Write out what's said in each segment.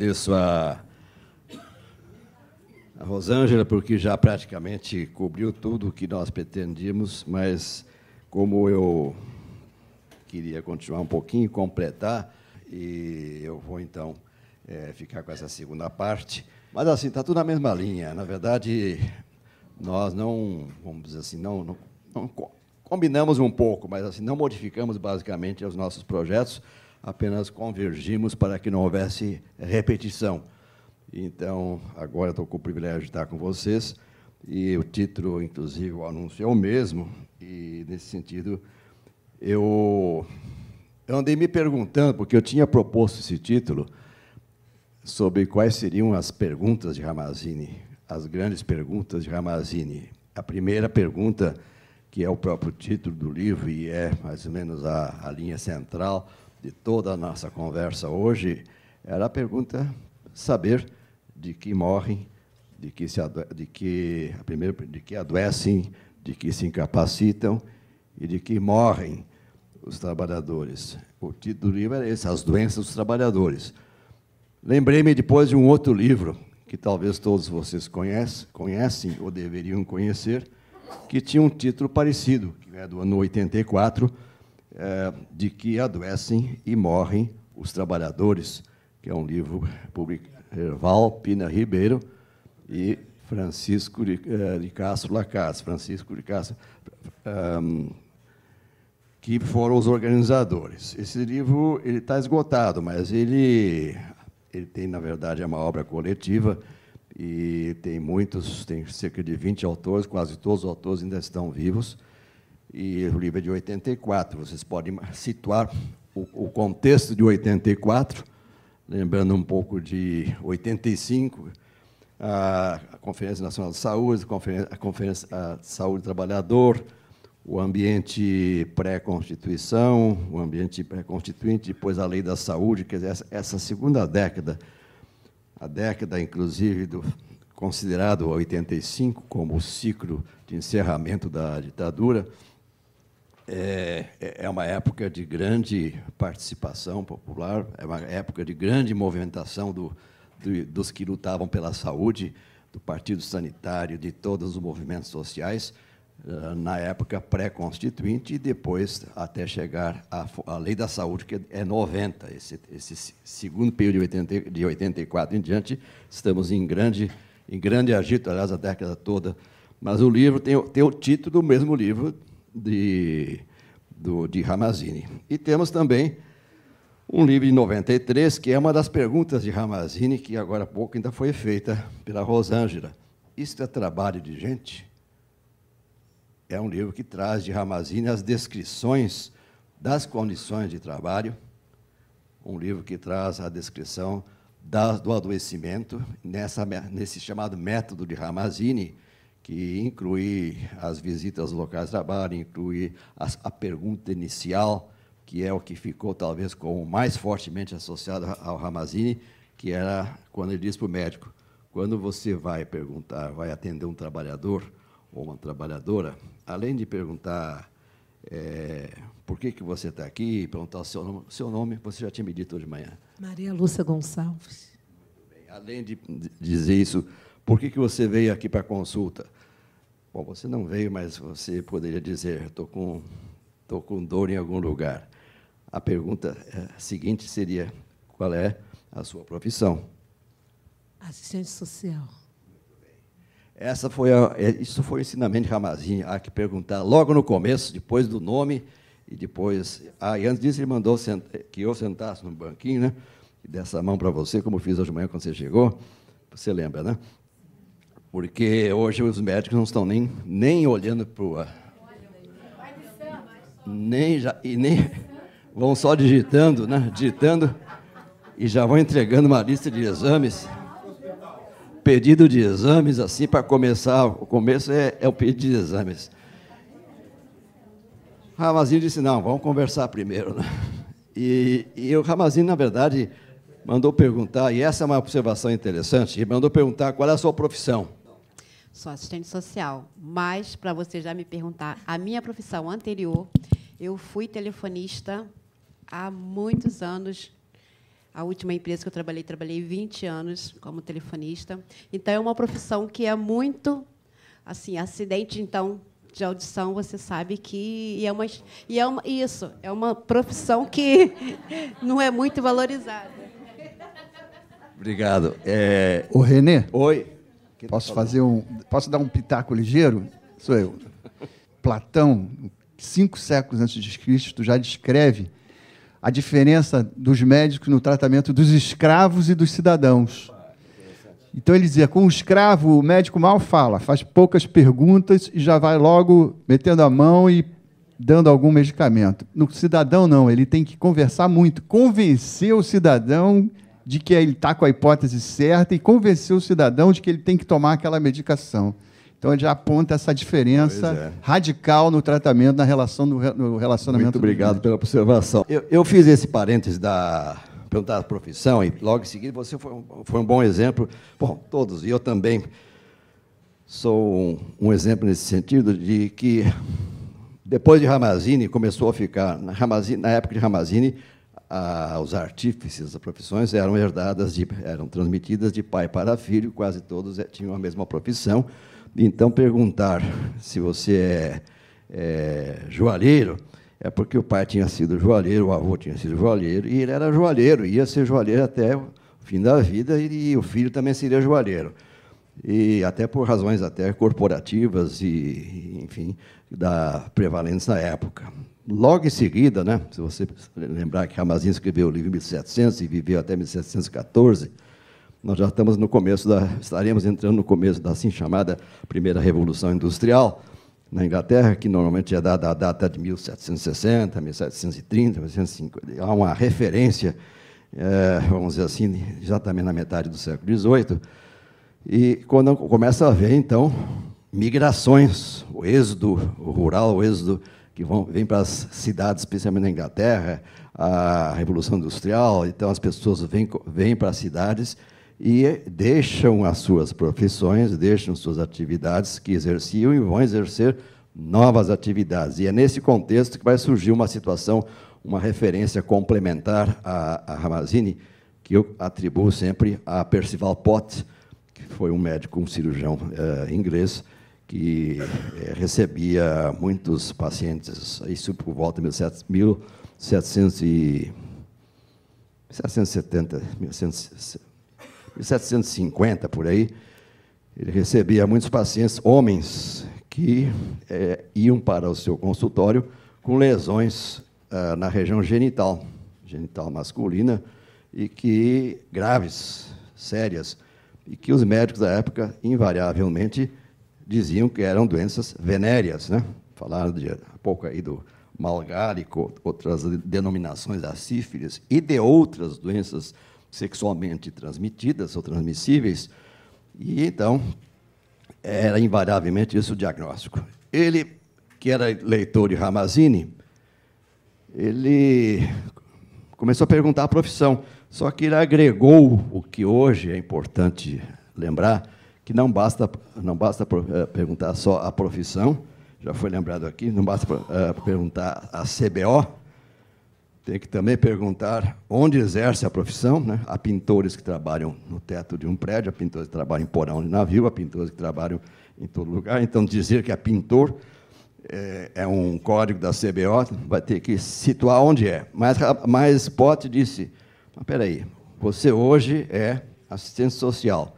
agradeço a Rosângela, porque já praticamente cobriu tudo o que nós pretendíamos, mas como eu queria continuar um pouquinho, completar, e eu vou, então, ficar com essa segunda parte. Mas, assim, está tudo na mesma linha. Na verdade, nós não, vamos dizer assim, não combinamos um pouco, mas assim, não modificamos basicamente os nossos projetos, apenas convergimos para que não houvesse repetição. Então, agora estou com o privilégio de estar com vocês, e o título, inclusive, o anúncio é o mesmo, e, nesse sentido, eu andei me perguntando, porque eu tinha proposto esse título, sobre quais seriam as perguntas de Ramazzini, as grandes perguntas de Ramazzini. A primeira pergunta, que é o próprio título do livro, e é mais ou menos a linha central de toda a nossa conversa hoje, era a pergunta saber de que morrem, de que adoecem, de que se incapacitam e de que morrem os trabalhadores. O título do livro era esse, As Doenças dos Trabalhadores. Lembrei-me depois de um outro livro, que talvez todos vocês conhecem ou deveriam conhecer, que tinha um título parecido, que é do ano 84, de que adoecem e morrem os trabalhadores, que é um livro publicado Val Pina Ribeiro e Francisco de Castro Lacaz, que foram os organizadores. Esse livro está esgotado, mas ele tem, na verdade, uma obra coletiva, e tem cerca de 20 autores, quase todos os autores ainda estão vivos, e o livro é de 84. Vocês podem situar o contexto de 84, lembrando um pouco de 85, a Conferência Nacional de Saúde, a Conferência de Saúde do Trabalhador, o ambiente pré-constituição, o ambiente pré-constituinte, depois a Lei da Saúde, quer dizer, essa segunda década, a década, inclusive, considerado 85 como o ciclo de encerramento da ditadura, é uma época de grande participação popular, é uma época de grande movimentação dos que lutavam pela saúde, do Partido Sanitário, de todos os movimentos sociais, na época pré-constituinte, e depois até chegar à Lei da Saúde, que é 90. Esse segundo período de 84 em diante, estamos em grande agito, aliás, a década toda. Mas o livro tem o título do mesmo livro de Ramazzini. E temos também um livro de 93, que é uma das perguntas de Ramazzini, que agora há pouco ainda foi feita pela Rosângela. Isto é trabalho de gente? É um livro que traz de Ramazzini as descrições das condições de trabalho, um livro que traz a descrição do adoecimento, nesse chamado método de Ramazzini, que inclui as visitas aos locais de trabalho, inclui a pergunta inicial, que é o que ficou, talvez, como mais fortemente associado ao Ramazzini, que era quando ele diz para o médico, quando você vai atender um trabalhador ou uma trabalhadora, além de perguntar por que você está aqui, perguntar o seu nome, você já tinha me dito hoje de manhã. Maria Lúcia Gonçalves. Bem, além de dizer isso, por que você veio aqui para a consulta? Bom, você não veio, mas você poderia dizer, estou com dor em algum lugar. A pergunta seguinte seria, qual é a sua profissão? Assistente social. Isso foi o ensinamento de Ramazzini. Há que perguntar logo no começo, depois do nome, e depois... e antes disso, ele mandou que eu sentasse no banquinho, né, e desse a mão para você, como eu fiz hoje de manhã quando você chegou. Você lembra, né? Porque hoje os médicos não estão nem olhando para o... nem vão só digitando, né? Digitando, e já vão entregando uma lista de exames, pedido de exames, assim, para começar. O começo é o pedido de exames. Ramazzini disse, não, vamos conversar primeiro, né? E o Ramazzini, na verdade, mandou perguntar, e essa é uma observação interessante, ele mandou perguntar qual é a sua profissão. Sou assistente social, mas, para você já me perguntar, a minha profissão anterior, eu fui telefonista há muitos anos, A última empresa que eu trabalhei 20 anos como telefonista. Então, é uma profissão que é muito, assim, acidente, então, de audição, você sabe que é uma profissão que não é muito valorizada. Obrigado. Ô, Renê, Oi. posso dar um pitaco ligeiro? Sou eu. Platão, 5 séculos antes de Cristo, já descreve a diferença dos médicos no tratamento dos escravos e dos cidadãos. Então, ele dizia, com o escravo, o médico mal fala, faz poucas perguntas e já vai logo metendo a mão e dando algum medicamento. No cidadão, não, ele tem que conversar muito, convencer o cidadão de que ele está com a hipótese certa e convencer o cidadão de que ele tem que tomar aquela medicação. Então, ele já aponta essa diferença radical no tratamento, no relacionamento. Muito obrigado pela observação. Eu fiz esse parênteses da perguntar da profissão e, logo em seguida, você foi um bom exemplo. Bom, todos, e eu também sou um exemplo nesse sentido, de que, depois de Ramazzini, começou a ficar... Na época de Ramazzini, os artífices das profissões eram eram transmitidas de pai para filho, quase todos tinham a mesma profissão. Então, perguntar se você é joalheiro é porque o pai tinha sido joalheiro, o avô tinha sido joalheiro, e ele era joalheiro, ia ser joalheiro até o fim da vida, e o filho também seria joalheiro. E até por razões até corporativas e, enfim, da prevalência na época. Logo em seguida, né, se você lembrar que Ramazzini escreveu o livro em 1700 e viveu até 1714, nós já estaremos entrando no começo da assim chamada primeira Revolução Industrial na Inglaterra, que normalmente é dada a data de 1760, 1730, 1750. Há uma referência, vamos dizer assim, exatamente na metade do século XVIII, e quando começa a haver, então, migrações, o êxodo rural, o êxodo que vem para as cidades, especialmente na Inglaterra, a Revolução Industrial, então as pessoas vêm para as cidades e deixam as suas profissões, deixam suas atividades que exerciam e vão exercer novas atividades. E é nesse contexto que vai surgir uma situação, uma referência complementar a Ramazzini, que eu atribuo sempre a Percival Pott, que foi um médico, um cirurgião inglês, que recebia muitos pacientes, isso por volta de 1750, por aí. Ele recebia muitos pacientes, homens, que iam para o seu consultório com lesões na região genital masculina, e que graves, sérias, e que os médicos da época, invariavelmente, diziam que eram doenças venéreas, né? Falaram há pouco aí do mal gálico, outras denominações da sífilis e de outras doenças sexualmente transmitidas ou transmissíveis, e então era invariavelmente isso o diagnóstico. Ele, que era leitor de Ramazzini, ele começou a perguntar a profissão, só que ele agregou o que hoje é importante lembrar, que não basta perguntar só a profissão, já foi lembrado aqui, não basta perguntar a CBO, tem que também perguntar onde exerce a profissão, né? Há pintores que trabalham no teto de um prédio, há pintores que trabalham em porão de navio, há pintores que trabalham em todo lugar. Então, dizer que é pintor é um código da CBO, vai ter que situar onde é. Mas Pott disse, espera aí, você hoje é assistente social,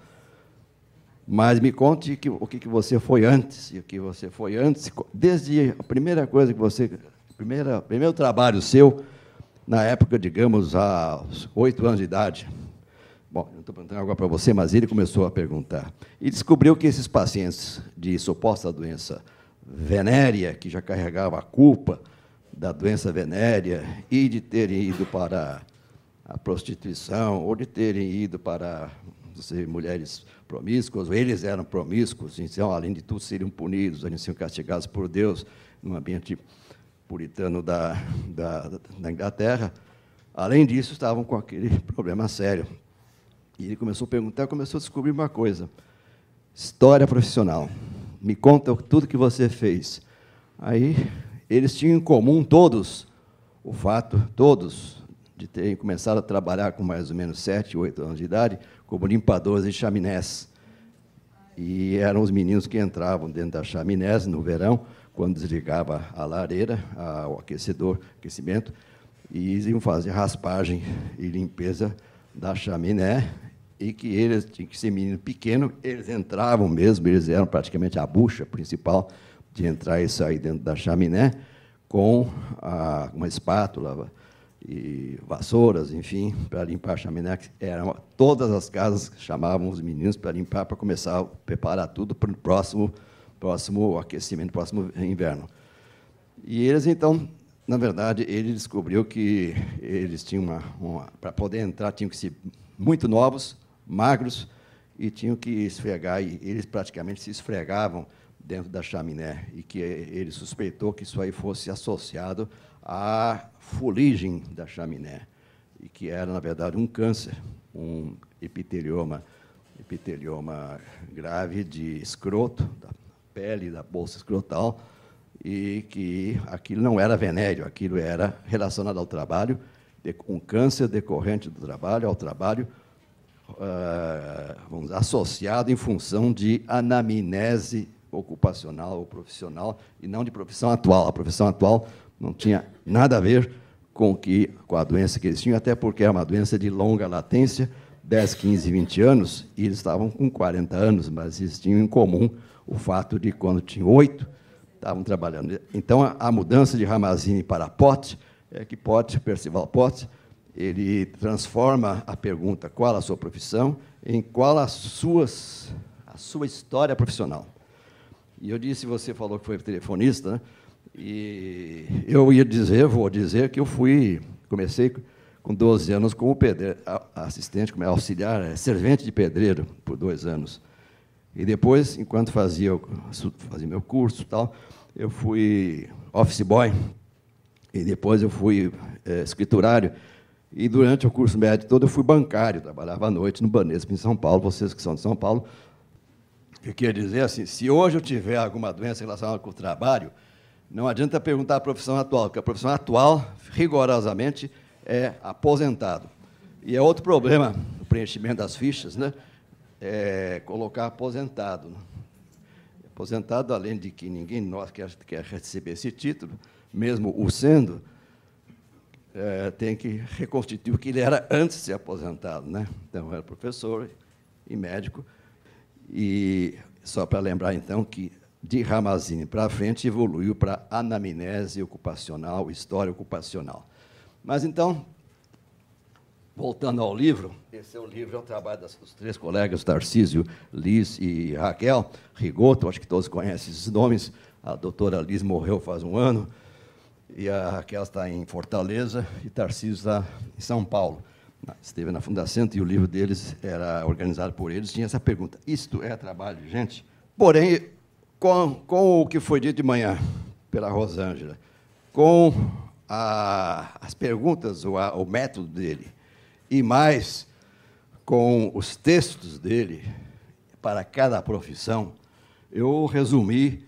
mas me conte o que você foi antes, e o que você foi antes, desde a primeira coisa que você... Primeiro trabalho seu, na época, digamos, aos 8 anos de idade. Bom, eu não estou perguntando agora para você, mas ele começou a perguntar. E descobriu que esses pacientes de suposta doença venérea, que já carregavam a culpa da doença venérea, e de terem ido para a prostituição, ou de terem ido para mulheres promíscuas, ou eles eram promíscuos, então, além de tudo, seriam punidos, eles seriam castigados por Deus, num ambiente puritano da Inglaterra. Além disso, estavam com aquele problema sério. E ele começou a perguntar, começou a descobrir uma coisa. História profissional. Me conta tudo que você fez. Aí, eles tinham em comum, todos, o fato, todos, de terem começado a trabalhar com mais ou menos 7, 8 anos de idade como limpadores de chaminés. E eram os meninos que entravam dentro da chaminés no verão, quando desligava a lareira, o aquecimento, e iam fazer raspagem e limpeza da chaminé, e que eles tinham que ser menino pequeno, eles entravam mesmo, eles eram praticamente a bucha principal de entrar e sair dentro da chaminé, com uma espátula e vassouras, enfim, para limpar a chaminé. Todas as casas chamavam os meninos para limpar, para começar a preparar tudo para o próximo aquecimento, próximo inverno. E eles, então, na verdade, ele descobriu que eles tinham para poder entrar, tinham que ser muito novos, magros, e tinham que esfregar, e eles praticamente se esfregavam dentro da chaminé, e que ele suspeitou que isso aí fosse associado à fuligem da chaminé, e que era, na verdade, um câncer, um epitelioma grave de escroto, da pele, da bolsa escrotal, e que aquilo não era venéreo, aquilo era relacionado ao trabalho, um câncer decorrente do trabalho, ao trabalho, vamos dizer, associado em função de anamnese ocupacional ou profissional, e não de profissão atual. A profissão atual não tinha nada a ver com a doença que eles tinham, até porque era uma doença de longa latência, 10, 15, 20 anos, e eles estavam com 40 anos, mas eles tinham em comum o fato de, quando tinham 8, estavam trabalhando. Então, a mudança de Ramazzini para Pott é que Percival Pott, ele transforma a pergunta qual a sua profissão em qual a sua história profissional. E eu disse, você falou que foi telefonista, né? E eu vou dizer que eu comecei com 12 anos como pedreiro, assistente, como auxiliar, servente de pedreiro por 2 anos. E depois, enquanto fazia meu curso e tal, eu fui office boy, e depois eu fui escriturário, e durante o curso médio todo eu fui bancário, trabalhava à noite no Banespa, em São Paulo. Vocês que são de São Paulo, eu queria dizer assim, se hoje eu tiver alguma doença relacionada com o trabalho, não adianta perguntar a profissão atual, porque a profissão atual, rigorosamente, é aposentado. E é outro problema, o preenchimento das fichas, né? É colocar aposentado. Aposentado, além de que ninguém de nós quer receber esse título, mesmo o sendo, tem que reconstituir o que ele era antes de ser aposentado, né? Então, era professor e médico. E só para lembrar, então, que de Ramazzini para frente evoluiu para anamnese ocupacional, história ocupacional. Mas, então, voltando ao livro, esse é o livro, é o trabalho dos 3 colegas, Tarcísio, Liz e Raquel Rigoto, acho que todos conhecem esses nomes. A doutora Liz morreu faz 1 ano, e a Raquel está em Fortaleza, e Tarcísio está em São Paulo. Esteve na Fundacentro, e o livro deles era organizado por eles, tinha essa pergunta: isto é trabalho de gente? Porém, com o que foi dito de manhã pela Rosângela, com as perguntas, o método dele, e mais com os textos dele para cada profissão, eu resumi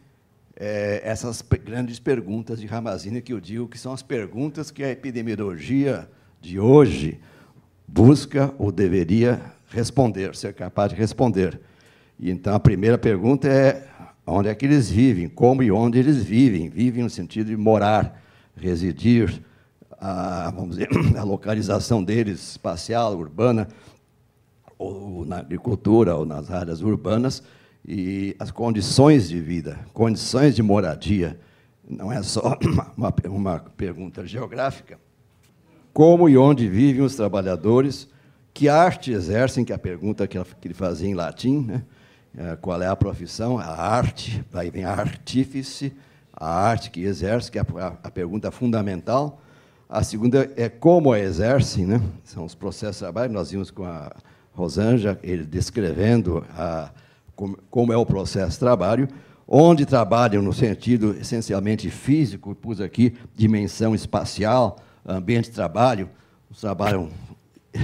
essas grandes perguntas de Ramazzini, que eu digo que são as perguntas que a epidemiologia de hoje busca ou deveria responder, ser capaz de responder. E, então, a primeira pergunta é: onde é que eles vivem? Como e onde eles vivem? Vivem no sentido de morar, residir, vamos dizer, a localização deles, espacial, urbana, ou na agricultura, ou nas áreas urbanas, e as condições de vida, condições de moradia. Não é só uma pergunta geográfica. Como e onde vivem os trabalhadores, que arte exercem, que é a pergunta que ele fazia em latim, né? Qual é a profissão, a arte, aí vem a artífice, a arte que exerce, que é a pergunta fundamental. A segunda é como a exercem, né? São os processos de trabalho. Nós vimos com a Rosângela, ele descrevendo como é o processo de trabalho, onde trabalham no sentido essencialmente físico, pus aqui dimensão espacial, ambiente de trabalho, os trabalham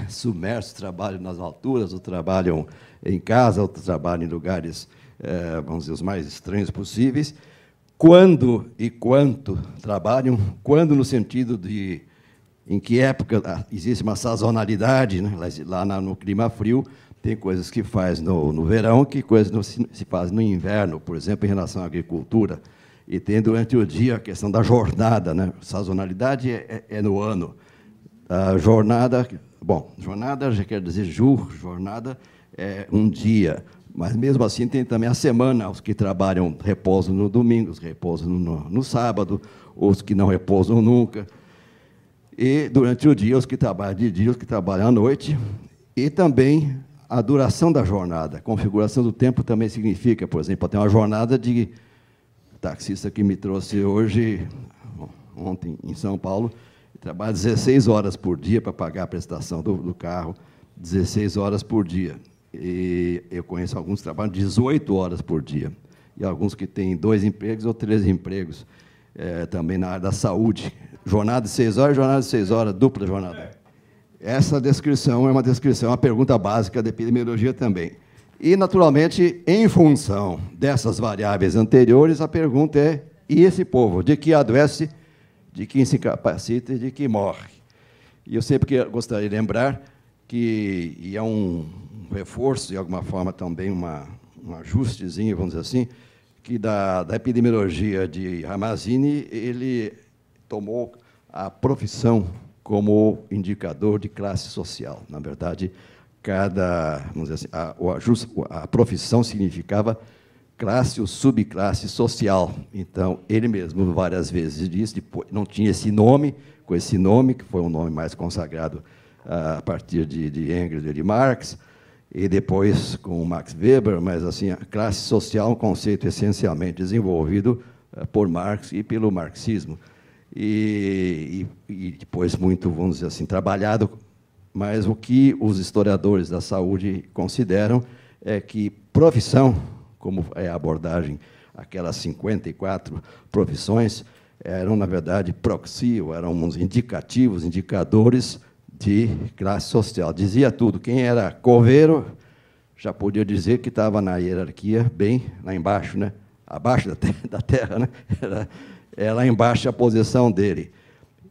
submersos, trabalham nas alturas, ou trabalham em casa, outros trabalham em lugares, vamos dizer, os mais estranhos possíveis. Quando e quanto trabalham, quando no sentido de em que época existe uma sazonalidade, né? Lá no clima frio, tem coisas que faz no verão, que coisas se faz no inverno, por exemplo, em relação à agricultura. E tem durante o dia a questão da jornada, né? Sazonalidade é no ano. A jornada, bom, jornada já quer dizer jornada é um dia, mas mesmo assim tem também a semana, os que trabalham repousam no domingo, os que repousam no sábado, os que não repousam nunca. E durante o dia, os que trabalham de dia, os que trabalham à noite, e também a duração da jornada. A configuração do tempo também significa, por exemplo, tem uma jornada de taxista que me trouxe hoje, ontem, em São Paulo, trabalha 16 horas por dia para pagar a prestação do carro, 16 horas por dia. E eu conheço alguns que trabalham 18 horas por dia, e alguns que têm 2 empregos ou 3 empregos, também na área da saúde. Jornada de 6 horas, jornada de 6 horas, dupla jornada. Essa descrição é uma pergunta básica da epidemiologia também. E, naturalmente, em função dessas variáveis anteriores, a pergunta é: e esse povo? De que adoece, de que se incapacita e de que morre? E eu sempre gostaria de lembrar que, e é um reforço, de alguma forma também um ajustezinho, vamos dizer assim, que da epidemiologia de Ramazzini, ele tomou a profissão como indicador de classe social. Na verdade, vamos dizer assim, a profissão significava classe ou subclasse social. Então, ele mesmo várias vezes disse, depois, não tinha esse nome, com esse nome, que foi um nome mais consagrado a partir de Engels e de Marx, e depois com Max Weber, mas assim, a classe social é um conceito essencialmente desenvolvido por Marx e pelo marxismo. E depois muito, vamos dizer assim, trabalhado, mas o que os historiadores da saúde consideram é que profissão, como é a abordagem, aquelas 54 profissões, eram, na verdade, proxio, eram uns indicativos, indicadores de classe social. Dizia tudo. Quem era coveiro já podia dizer que estava na hierarquia bem lá embaixo, né? Abaixo da terra, né? Era lá embaixo a posição dele.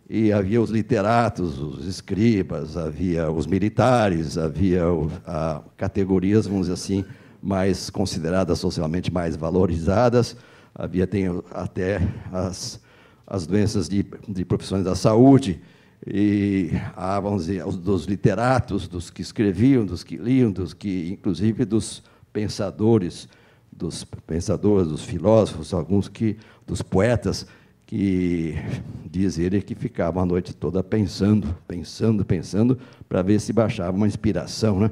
E havia os literatos, os escribas, havia os militares, havia categorias, vamos dizer assim, mais consideradas socialmente mais valorizadas. Tem até as doenças de profissões da saúde, e vamos dizer, dos literatos, dos que escreviam, dos que liam, inclusive dos pensadores, dos filósofos, dos poetas, que diz ele que ficavam a noite toda pensando, para ver se baixava uma inspiração, né?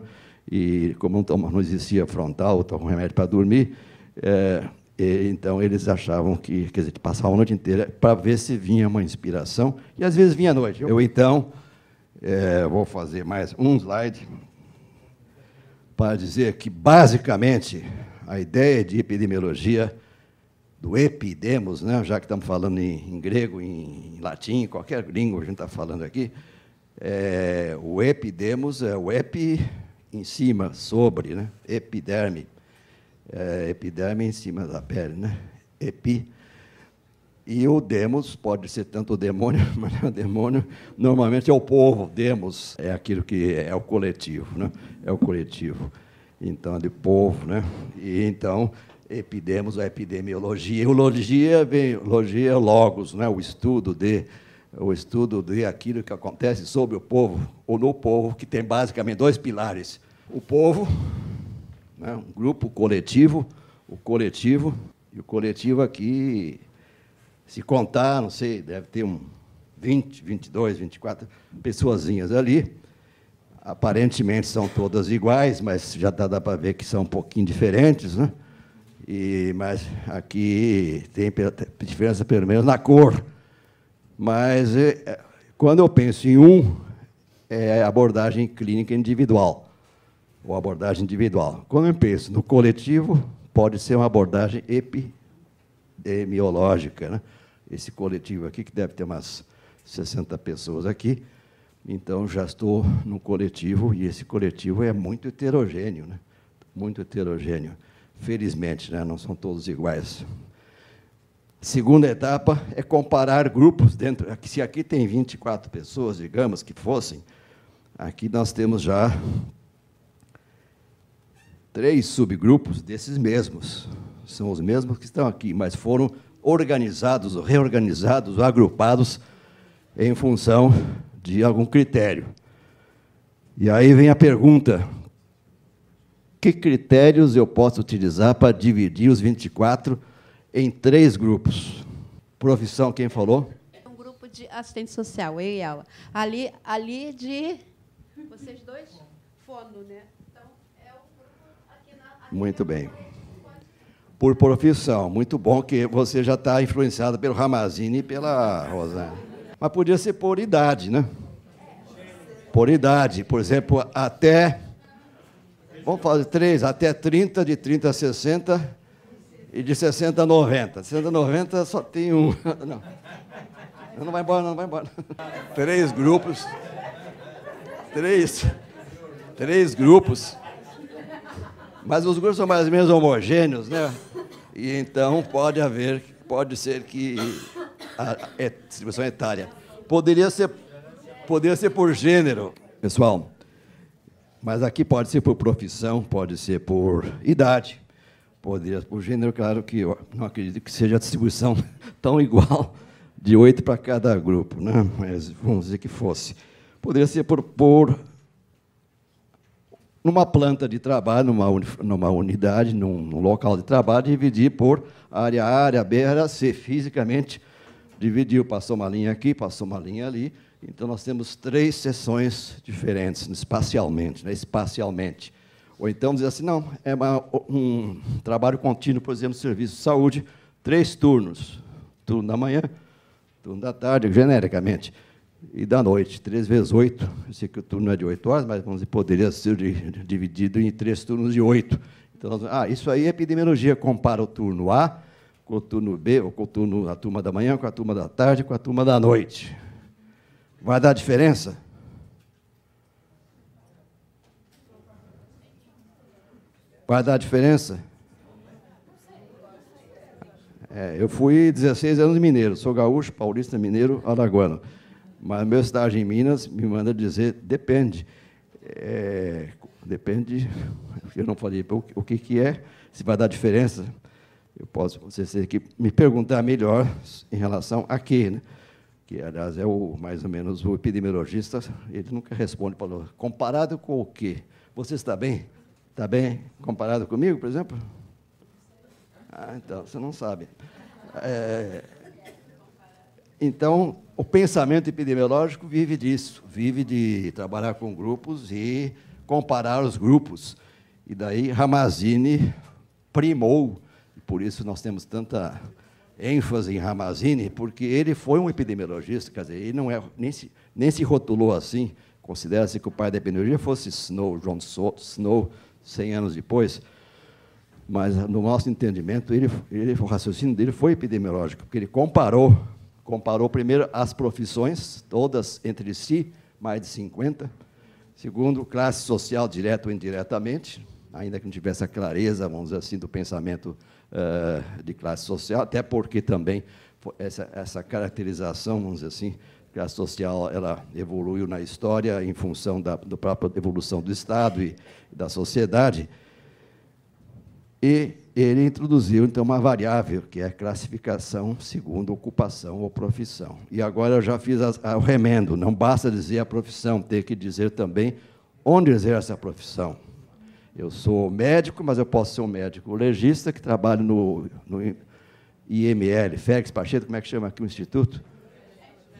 E como não existia frontal, tomava um remédio para dormir, então eles achavam que, quer dizer, passavam a noite inteira para ver se vinha uma inspiração, e às vezes vinha à noite. Eu, então, vou fazer mais um slide para dizer que, basicamente, a ideia de epidemiologia, do epidemos, né, já que estamos falando em grego, em latim, qualquer língua a gente está falando aqui, o epidemos é o epi em cima, sobre, né, epiderme. Epiderme em cima da pele, né? Epi. E o demos pode ser tanto o demônio, mas o demônio normalmente é o povo. Demos é aquilo que é o coletivo, né? É o coletivo. Então, é de povo, né? E então, epidemos, a epidemiologia. Logia é logos, né? O estudo de aquilo que acontece sobre o povo, ou no povo, que tem basicamente 2 pilares. O povo, né, um grupo coletivo, e o coletivo aqui, se contar, não sei, deve ter 20, 22, 24 pessoazinhas ali. Aparentemente são todas iguais, mas já dá para ver que são um pouquinho diferentes, né? Mas aqui tem diferença, pelo menos, na cor. Mas, quando eu penso em é a abordagem clínica individual, ou abordagem individual. Quando eu penso no coletivo, pode ser uma abordagem epidemiológica, né? Esse coletivo aqui, que deve ter umas 60 pessoas aqui, então já estou no coletivo, e esse coletivo é muito heterogêneo, né? Muito heterogêneo. Felizmente, né? Não são todos iguais. Segunda etapa é comparar grupos dentro. Se aqui tem 24 pessoas, digamos que fossem, aqui nós temos já 3 subgrupos desses mesmos. São os mesmos que estão aqui, mas foram organizados, reorganizados, agrupados em função de algum critério. E aí vem a pergunta: que critérios eu posso utilizar para dividir os 24 em 3 grupos? Profissão, quem falou? Um grupo de assistente social, eu e ela. Ali de... Vocês dois? Fono, né? Então, é o grupo aqui na... Muito bem. Por profissão, muito bom que você já está influenciado pelo Ramazini e pela Rosana. Mas podia ser por idade, né? Por idade, por exemplo, até... Vamos fazer 3, até 30, de 30 a 60, e de 60 a 90. 60 a 90 só tem um... Não, não vai embora, não vai embora. 3 grupos. 3 grupos. Mas os grupos são mais ou menos homogêneos, né? E então pode ser que a distribuição etária. Poderia ser por gênero, pessoal. Mas aqui pode ser por profissão, pode ser por idade, poderia por gênero, claro que eu não acredito que seja a distribuição tão igual de 8 para cada grupo, né? Mas vamos dizer que fosse. Poderia ser por numa planta de trabalho, numa unidade, num local de trabalho, dividir por área A, área B, área C, fisicamente dividiu, passou uma linha aqui, passou uma linha ali. Então, nós temos 3 seções diferentes, espacialmente, né? Espacialmente. Ou então, dizer assim, não, é um trabalho contínuo, por exemplo, serviço de saúde, 3 turnos. Turno da manhã, turno da tarde, genericamente, e da noite, 3 vezes 8. Eu sei que o turno é de 8 horas, mas vamos dizer, poderia ser dividido em 3 turnos de 8. Então, isso aí é epidemiologia, compara o turno A com o turno B, ou com o turno, a turma da manhã, com a turma da tarde, com a turma da noite. Vai dar diferença? Vai dar diferença? Eu fui 16 anos mineiro, sou gaúcho, paulista, mineiro, alagoano. Mas meu estágio em Minas me manda dizer, depende. Depende, eu não falei o que é, se vai dar diferença. Vocês têm que me perguntar melhor em relação a quê, né? Que, aliás, é mais ou menos o epidemiologista, ele nunca responde, falou, comparado com o quê? Você está bem? Está bem comparado comigo, por exemplo? Então, você não sabe. Então, o pensamento epidemiológico vive disso, vive de trabalhar com grupos e comparar os grupos. E daí Ramazini primou, e por isso nós temos tanta ênfase em Ramazini, porque ele foi um epidemiologista, quer dizer, ele não nem se rotulou assim, considera-se que o pai da epidemiologia fosse Snow, John Snow, 100 anos depois, mas, no nosso entendimento, o raciocínio dele foi epidemiológico, porque ele comparou primeiro as profissões, todas entre si, mais de 50, segundo, classe social, direta ou indiretamente, ainda que não tivesse a clareza, vamos dizer assim, do pensamento de classe social, até porque também essa caracterização, vamos dizer assim, classe social, ela evoluiu na história em função da própria evolução do Estado e da sociedade, e ele introduziu, então, uma variável, que é a classificação segundo ocupação ou profissão. E agora eu já fiz o remendo, não basta dizer a profissão, tem que dizer também onde exerce a profissão. Eu sou médico, mas eu posso ser um médico legista que trabalha no IML, Félix Pacheco, como é que chama aqui o instituto?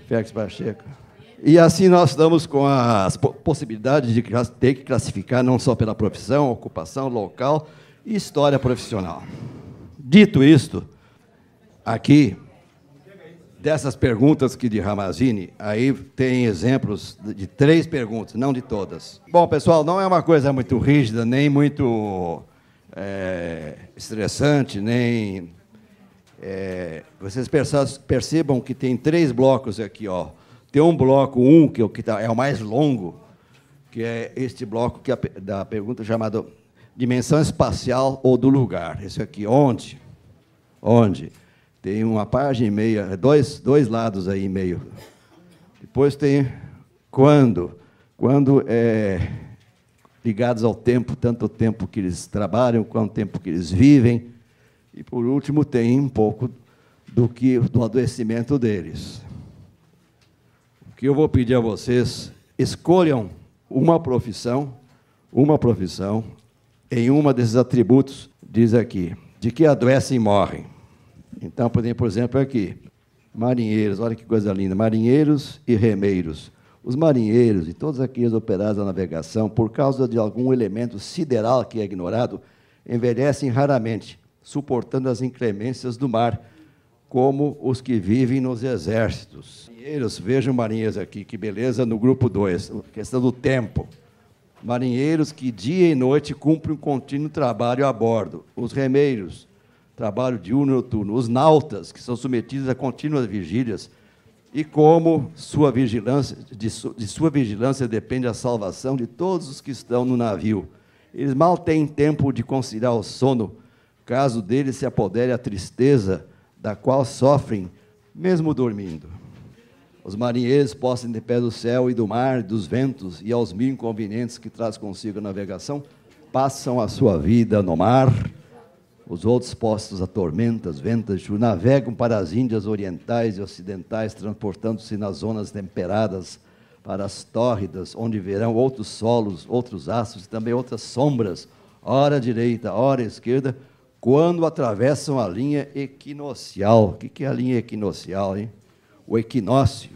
Félix Pacheco. E assim nós estamos com as possibilidades de ter que classificar não só pela profissão, ocupação, local e história profissional. Dito isto, aqui, dessas perguntas que de Ramazini, aí tem exemplos de 3 perguntas, não de todas. Bom, pessoal, não é uma coisa muito rígida, nem muito estressante, nem... vocês percebam que tem 3 blocos aqui, ó. Tem um bloco 1, que é o mais longo, que é este bloco da pergunta chamada dimensão espacial ou do lugar. Esse aqui, onde? Onde? Tem uma página e meia, dois lados aí e meio. Depois tem quando ligados ao tempo, tanto o tempo que eles trabalham, quanto o tempo que eles vivem. E, por último, tem um pouco do adoecimento deles. O que eu vou pedir a vocês, escolham uma profissão em uma desses atributos, diz aqui, de que adoecem e morrem. Então, por exemplo, aqui, marinheiros, olha que coisa linda, marinheiros e remeiros. Os marinheiros e todos aqueles operados na navegação, por causa de algum elemento sideral que é ignorado, envelhecem raramente, suportando as inclemências do mar, como os que vivem nos exércitos. Marinheiros, vejam marinheiros aqui, que beleza, no grupo 2, questão do tempo. Marinheiros que dia e noite cumprem um contínuo trabalho a bordo. Os remeiros, trabalho diurno e noturno. Os nautas, que são submetidos a contínuas vigílias, e como de sua vigilância depende a salvação de todos os que estão no navio. Eles mal têm tempo de conciliar o sono, caso deles se apodere a tristeza, da qual sofrem, mesmo dormindo. Os marinheiros, postos de pé do céu e do mar, dos ventos, e aos mil inconvenientes que traz consigo a navegação, passam a sua vida no mar. Os outros postos a tormentas, ventas, navegam para as Índias orientais e ocidentais, transportando-se nas zonas temperadas para as tórridas, onde verão outros solos, outros astros e também outras sombras, ora à direita, ora à esquerda, quando atravessam a linha equinocial. O que é a linha equinocial, hein? O equinócio.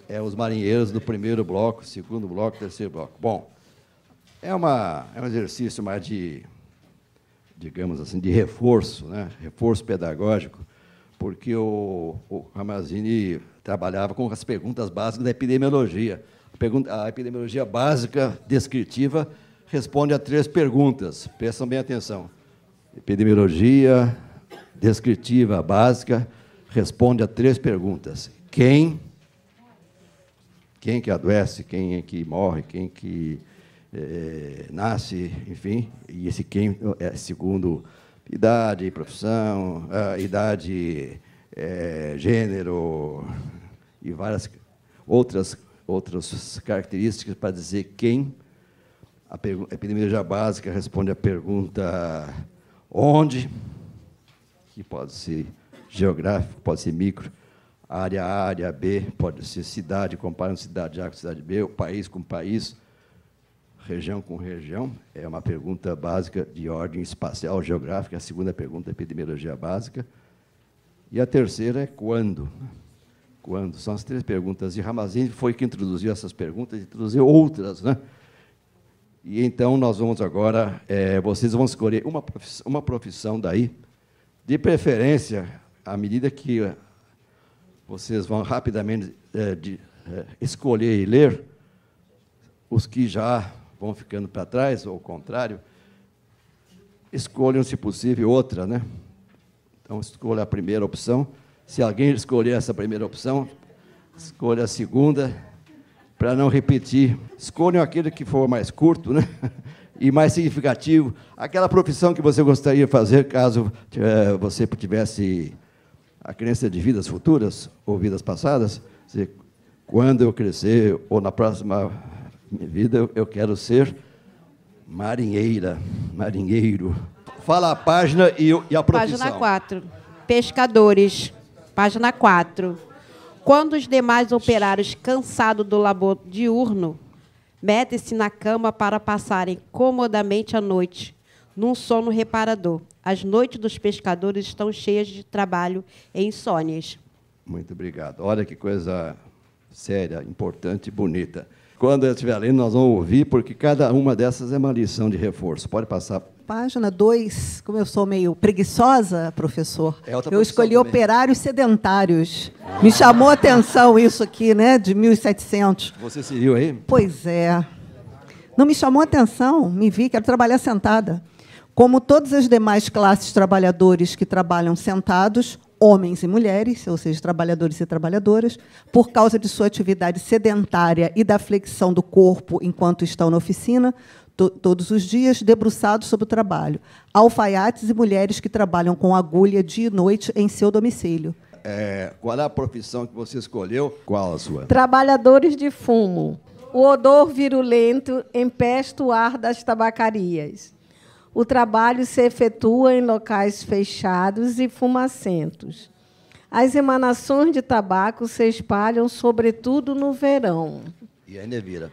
É os marinheiros do primeiro bloco, segundo bloco, terceiro bloco. Bom, é um exercício mais de, digamos assim, de reforço, né? Reforço pedagógico, porque o Ramazzini trabalhava com as perguntas básicas da epidemiologia. A epidemiologia básica, descritiva, responde a 3 perguntas. Prestam bem atenção. Epidemiologia descritiva básica responde a 3 perguntas. Quem que adoece, quem é que morre, quem que nasce, enfim, e esse quem é segundo idade, profissão, idade, gênero e várias outras características para dizer quem. A epidemiologia básica responde a pergunta onde, que pode ser geográfico, pode ser micro, área A, área B, pode ser cidade, comparando cidade A com cidade B, o país com país, região com região. É uma pergunta básica de ordem espacial, geográfica. A segunda pergunta é epidemiologia básica. E a terceira é quando. Quando? São as 3 perguntas. E Ramazzini foi que introduziu essas perguntas, introduziu outras, né? E então nós vamos agora, vocês vão escolher uma profissão daí, de preferência, à medida que vocês vão rapidamente escolher e ler, os que já vão ficando para trás, ou ao contrário, escolham, se possível, outra, né? Então, escolha a primeira opção. Se alguém escolher essa primeira opção, escolha a segunda, para não repetir. Escolham aquele que for mais curto, né? E mais significativo. Aquela profissão que você gostaria de fazer, caso você tivesse a crença de vidas futuras ou vidas passadas. Quando eu crescer, ou na próxima vida, eu quero ser marinheira, marinheiro. Fala a página e a profissão. Página 4. Pescadores. Página 4. Quando os demais operários, cansados do labor diurno, metem-se na cama para passarem comodamente a noite, num sono reparador. As noites dos pescadores estão cheias de trabalho e insônias. Muito obrigado. Olha que coisa séria, importante e bonita. Quando eu estiver lendo, nós vamos ouvir, porque cada uma dessas é uma lição de reforço. Pode passar. Página 2, como eu sou meio preguiçosa, professor, eu escolhi também. Operários sedentários. Me chamou a atenção isso aqui, né, de 1700. Você se viu aí? Pois é. Não me chamou a atenção, me vi, quero trabalhar sentada. Como todas as demais classes trabalhadores que trabalham sentados, homens e mulheres, ou seja, trabalhadores e trabalhadoras, por causa de sua atividade sedentária e da flexão do corpo enquanto estão na oficina, todos os dias, debruçados sobre o trabalho. Alfaiates e mulheres que trabalham com agulha dia e noite em seu domicílio. Qual é a profissão que você escolheu? Qual a sua? Trabalhadores de fumo. O odor virulento empesta o ar das tabacarias. O trabalho se efetua em locais fechados e fumacentos. As emanações de tabaco se espalham, sobretudo no verão. E aí, Nevira?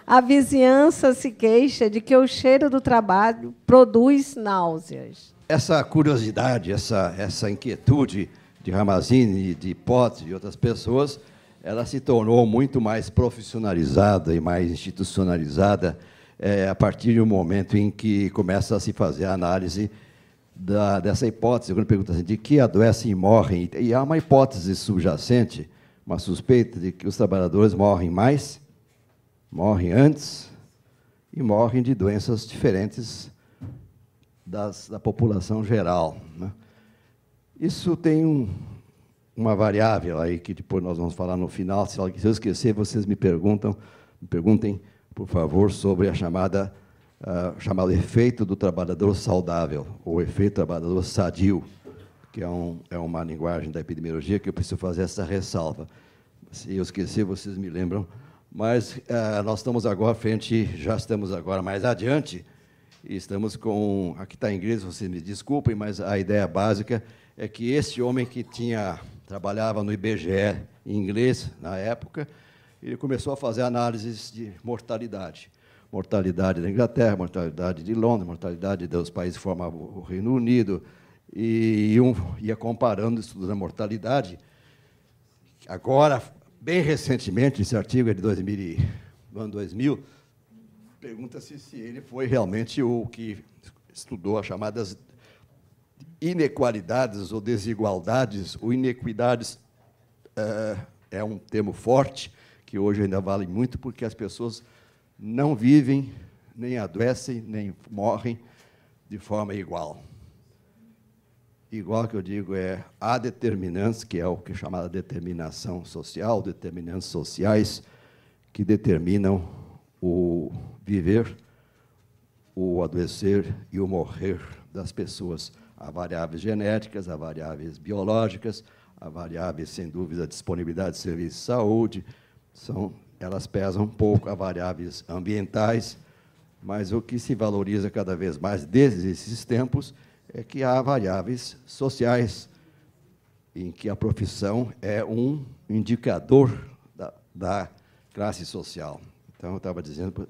A vizinhança se queixa de que o cheiro do trabalho produz náuseas. Essa curiosidade, essa inquietude de Ramazzini, de Potts e de outras pessoas, ela se tornou muito mais profissionalizada e mais institucionalizada a partir do momento em que começa a se fazer a análise dessa hipótese, quando pergunta assim, de que adoecem e morrem. E há uma hipótese subjacente, uma suspeita de que os trabalhadores morrem mais, morrem antes e morrem de doenças diferentes da população geral, né? Isso tem uma variável aí que depois nós vamos falar no final. Se eu esquecer, vocês me perguntem, por favor, sobre a chamado efeito do trabalhador saudável, ou efeito trabalhador sadio, que é uma linguagem da epidemiologia que eu preciso fazer essa ressalva. Se eu esquecer, vocês me lembram. Mas nós estamos agora já estamos agora mais adiante, e estamos com... Aqui está em inglês, vocês me desculpem, mas a ideia básica é que este homem que trabalhava no IBGE em inglês, na época, ele começou a fazer análises de mortalidade. Mortalidade da Inglaterra, mortalidade de Londres, mortalidade dos países que formavam o Reino Unido, e ia comparando o estudo da mortalidade. Agora, bem recentemente, esse artigo é de 2000, pergunta-se se ele foi realmente o que estudou as chamadas inequalidades ou desigualdades. O inequidades é um termo forte, que hoje ainda vale muito, porque as pessoas não vivem, nem adoecem, nem morrem de forma igual. Igual que eu digo, há determinantes, que é o que é chamada determinação social, determinantes sociais, que determinam o viver, o adoecer e o morrer das pessoas. Há variáveis genéticas, há variáveis biológicas, há variáveis, sem dúvida, disponibilidade de serviços de saúde, elas pesam um pouco, há variáveis ambientais, mas o que se valoriza cada vez mais desde esses tempos é que há variáveis sociais, em que a profissão é um indicador da classe social. Então, eu estava dizendo,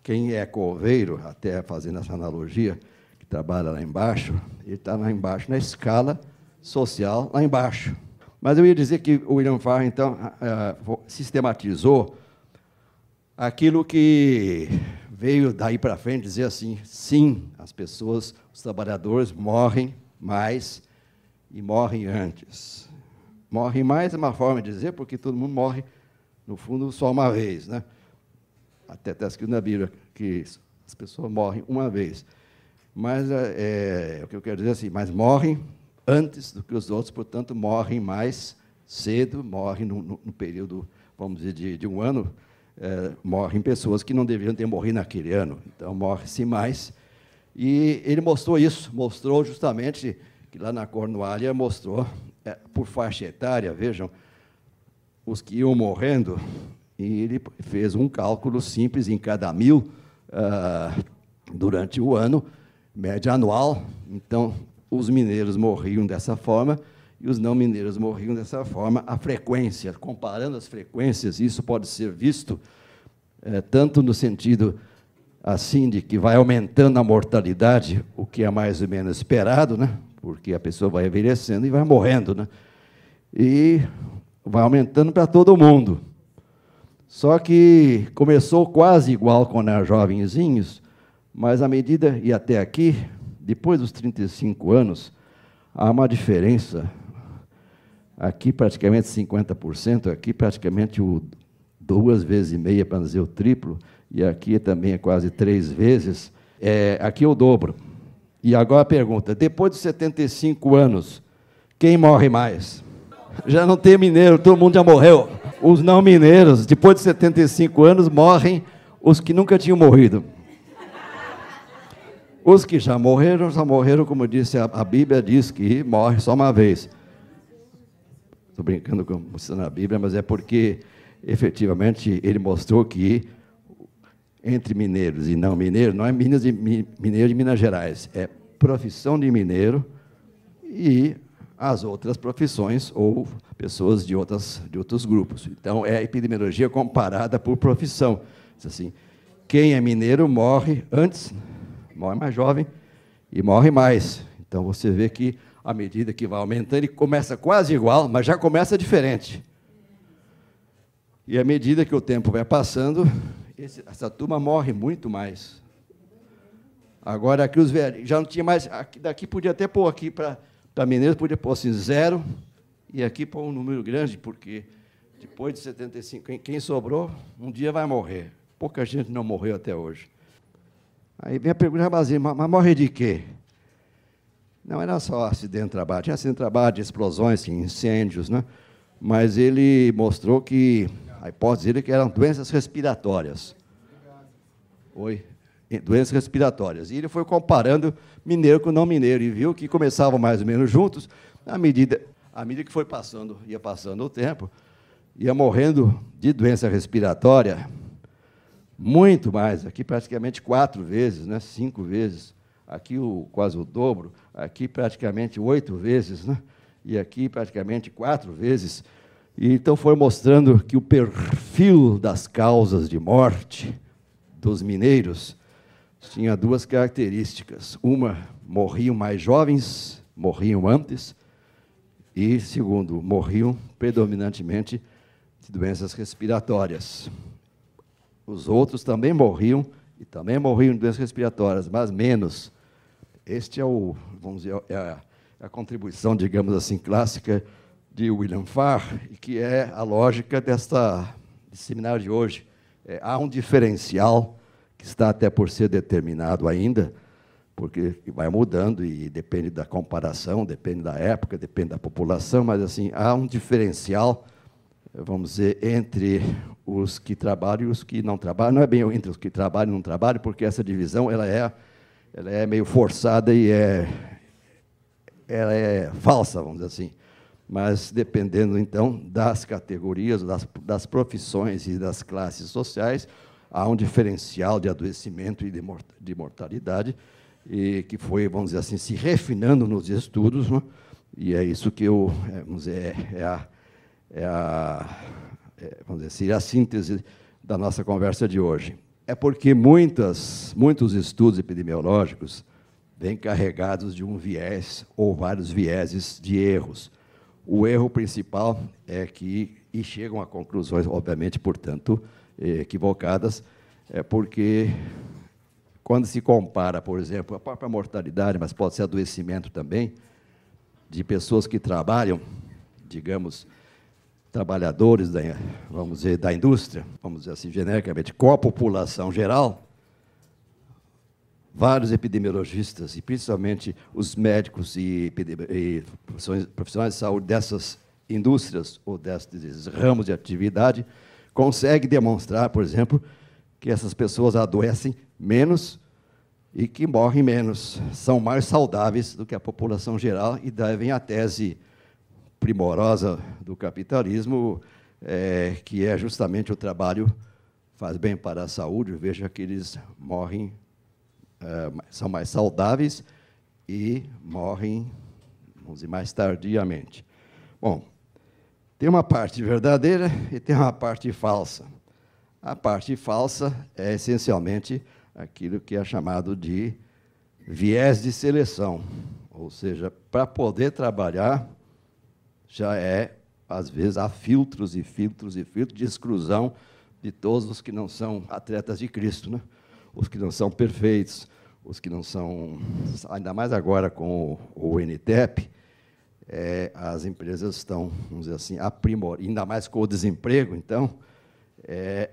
quem é coveiro, até fazendo essa analogia, que trabalha lá embaixo, ele está lá embaixo, na escala social, lá embaixo. Mas eu ia dizer que o William Farr, então, sistematizou aquilo que veio daí para frente dizer assim, sim, as pessoas, os trabalhadores morrem mais e morrem antes. Morrem mais é uma forma de dizer, porque todo mundo morre, no fundo, só uma vez, né? Até está escrito na Bíblia que as pessoas morrem uma vez. Mas o que eu quero dizer assim, mas morrem antes do que os outros, portanto, morrem mais cedo, morrem no período, vamos dizer, de um ano, morrem pessoas que não deveriam ter morrido naquele ano. Então, morre-se mais. E ele mostrou isso, mostrou justamente, que lá na Cornualha mostrou, por faixa etária, vejam, os que iam morrendo, e ele fez um cálculo simples em cada 1000 durante o ano, média anual. Então, os mineiros morriam dessa forma e os não mineiros morriam dessa forma. A frequência, comparando as frequências, isso pode ser visto tanto no sentido assim de que vai aumentando a mortalidade, o que é mais ou menos esperado, né? Porque a pessoa vai envelhecendo e vai morrendo, né? E vai aumentando para todo mundo. Só que começou quase igual quando eram jovenzinhos, mas à medida, e até aqui, depois dos 35 anos, há uma diferença. Aqui praticamente 50%, aqui praticamente 2,5 vezes, para não dizer o triplo, e aqui também é quase 3 vezes. Aqui é o dobro. E agora a pergunta, depois dos 75 anos, quem morre mais? Já não tem mineiro, todo mundo já morreu. Os não mineiros, depois de 75 anos, morrem os que nunca tinham morrido. Os que já morreram, como disse a Bíblia, diz que morre só uma vez. Estou brincando com você na Bíblia, mas é porque, efetivamente, ele mostrou que entre mineiros e não mineiros, não é mineiro de Minas Gerais, é profissão de mineiro e as outras profissões ou pessoas de outros grupos. Então, é a epidemiologia comparada por profissão. Assim, quem é mineiro morre antes, morre mais jovem e morre mais. Então, você vê que, à medida que vai aumentando, ele começa quase igual, mas já começa diferente. E, à medida que o tempo vai passando, essa turma morre muito mais. Agora, aqui os velhos, já não tinha mais, daqui podia até pôr aqui para mineiros, podia pôr assim 0, e aqui pôr um número grande, porque depois de 75, quem sobrou, um dia vai morrer. Pouca gente não morreu até hoje. Aí vem a pergunta, mas morre de quê? Não era só acidente de trabalho, tinha acidente de trabalho, de explosões, incêndios, né? Mas ele mostrou que, a hipótese dele, que eram doenças respiratórias. Oi? Doenças respiratórias. E ele foi comparando mineiro com não mineiro, e viu que começavam mais ou menos juntos, à medida que ia passando o tempo, ia morrendo de doença respiratória, muito mais, aqui praticamente 4 vezes, né? 5 vezes, aqui quase o dobro, aqui praticamente 8 vezes, né? E aqui praticamente 4 vezes. E então foi mostrando que o perfil das causas de morte dos mineiros tinha 2 características. Uma, morriam mais jovens, morriam antes, e, segundo, morriam predominantemente de doenças respiratórias. Os outros também morriam, e também morriam de doenças respiratórias, mas menos. Este é vamos dizer, a contribuição, digamos assim, clássica de William Farr, e que é a lógica desse seminário de hoje. Há um diferencial que está até por ser determinado ainda, porque vai mudando e depende da comparação, depende da época, depende da população, mas assim há um diferencial, vamos dizer, entre os que trabalham e os que não trabalham. Não é bem entre os que trabalham e não trabalham, porque essa divisão ela é meio forçada e ela é falsa, vamos dizer assim. Mas, dependendo, então, das categorias, das profissões e das classes sociais, há um diferencial de adoecimento e de mortalidade, e que foi, vamos dizer assim, se refinando nos estudos, né? E é isso que vamos dizer, vamos dizer, seria a síntese da nossa conversa de hoje. É porque muitos estudos epidemiológicos vêm carregados de um viés ou vários vieses de erros. O erro principal é que, e chegam a conclusões, obviamente, portanto, equivocadas, é porque, quando se compara, por exemplo, a própria mortalidade, mas pode ser adoecimento também, de pessoas que trabalham, digamos, trabalhadores vamos dizer, da indústria, vamos dizer assim, genericamente, com a população geral, vários epidemiologistas, e principalmente os médicos e profissionais de saúde dessas indústrias ou desses ramos de atividade, conseguem demonstrar, por exemplo, que essas pessoas adoecem menos e que morrem menos, são mais saudáveis do que a população geral, e daí vem a tese primorosa do capitalismo, que é justamente o trabalho faz bem para a saúde. Veja que eles morrem, são mais saudáveis e morrem, vamos dizer, mais tardiamente. Bom, tem uma parte verdadeira e tem uma parte falsa. A parte falsa é, essencialmente, aquilo que é chamado de viés de seleção. Ou seja, para poder trabalhar, já às vezes, há filtros e filtros e filtros de exclusão de todos os que não são atletas de Cristo, né? Os que não são perfeitos, os que não são... Ainda mais agora com o NTEP, as empresas estão, vamos dizer assim, ainda mais com o desemprego, então,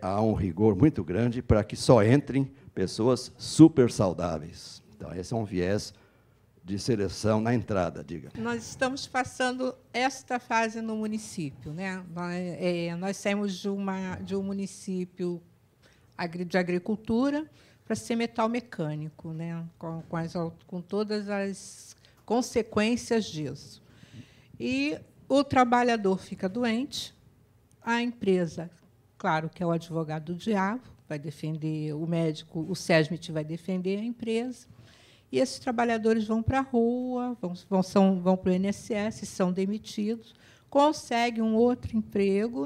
há um rigor muito grande para que só entrem pessoas super saudáveis. Então, esse é um viés de seleção na entrada, diga. Nós estamos passando esta fase no município, né? Nós saímos de um município de agricultura para ser metal mecânico, né? Com todas as consequências disso. E o trabalhador fica doente, a empresa, claro que é o advogado do diabo, vai defender o médico, o SESMIT vai defender a empresa, e esses trabalhadores vão para a rua, vão para o INSS, são demitidos, conseguem um outro emprego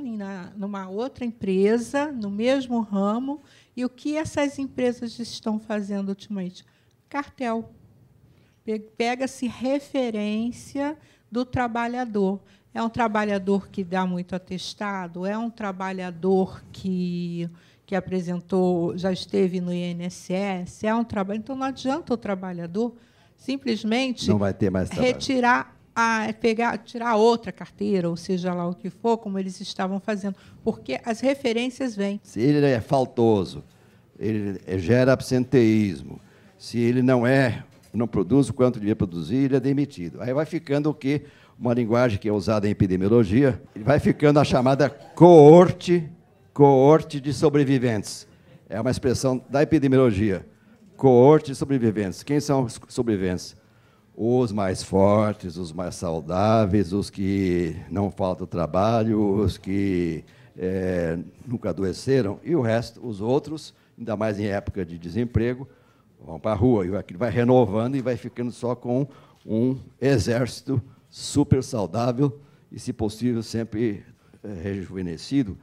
numa outra empresa, no mesmo ramo, e o que essas empresas estão fazendo ultimamente? Cartel. Pega-se referência do trabalhador. É um trabalhador que dá muito atestado? É um trabalhador que apresentou, já esteve no INSS? É um trabalho. Então, não adianta o trabalhador simplesmente não vai ter mais trabalho. Tirar outra carteira, ou seja lá o que for, como eles estavam fazendo, porque as referências vêm. Se ele é faltoso, ele gera absenteísmo, se ele não produz o quanto devia produzir, ele é demitido. Aí vai ficando o quê? Uma linguagem que é usada em epidemiologia, vai ficando a chamada coorte de sobreviventes. É uma expressão da epidemiologia. Coorte de sobreviventes. Quem são os sobreviventes? Os mais fortes, os mais saudáveis, os que não faltam trabalho, os que nunca adoeceram, e o resto, os outros, ainda mais em época de desemprego, vão para a rua, e aquilo vai renovando e vai ficando só com um exército super saudável e, se possível, sempre rejuvenescido.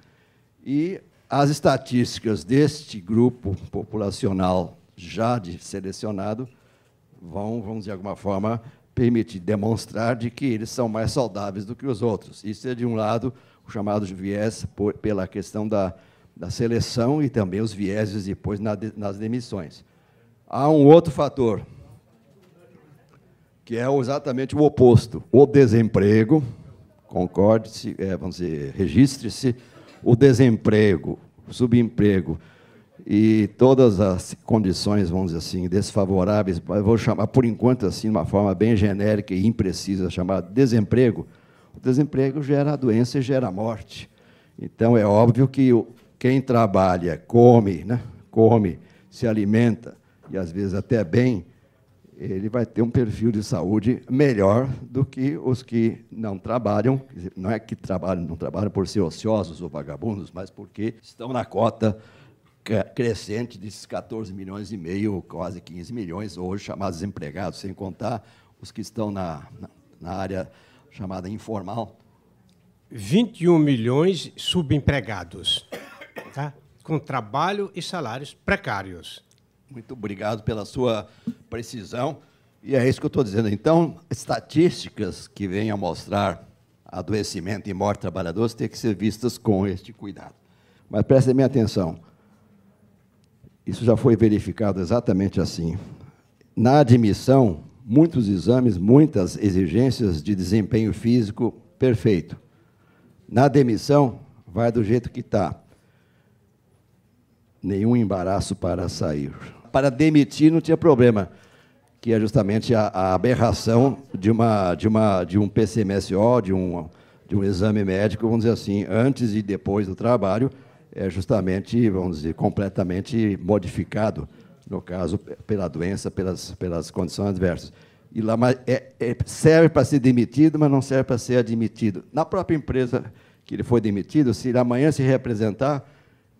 E as estatísticas deste grupo populacional já selecionado vão, de alguma forma, permitir demonstrar de que eles são mais saudáveis do que os outros. Isso é, de um lado, o chamado viés pela questão da seleção e também os vieses depois nas demissões. Há um outro fator, que é exatamente o oposto. O desemprego, concorde-se, vamos dizer, registre-se, o desemprego, o subemprego e todas as condições, vamos dizer assim, desfavoráveis, eu vou chamar, por enquanto, assim, de uma forma bem genérica e imprecisa, chamada desemprego. O desemprego gera doença e gera morte. Então, é óbvio que quem trabalha, come, se alimenta, e às vezes até bem, ele vai ter um perfil de saúde melhor do que os que não trabalham. Não é que não trabalham por ser ociosos ou vagabundos, mas porque estão na cota crescente desses 14 milhões e meio, quase 15 milhões, hoje chamados desempregados, sem contar os que estão na área chamada informal. 21 milhões subempregados, tá? Com trabalho e salários precários. Muito obrigado pela sua precisão. E é isso que eu estou dizendo. Então, estatísticas que venham a mostrar adoecimento e morte de trabalhadores têm que ser vistas com este cuidado. Mas prestem bem atenção. Isso já foi verificado exatamente assim. Na admissão, muitos exames, muitas exigências de desempenho físico perfeito. Na demissão, vai do jeito que está. Nenhum embaraço para sair. Para demitir não tinha problema, que é justamente a aberração de um PCMSO, de um exame médico, vamos dizer assim, antes e depois do trabalho, é justamente, vamos dizer, completamente modificado, no caso, pela doença, pelas condições adversas. E lá serve para ser demitido, mas não serve para ser admitido. Na própria empresa que ele foi demitido, se ele amanhã se representar,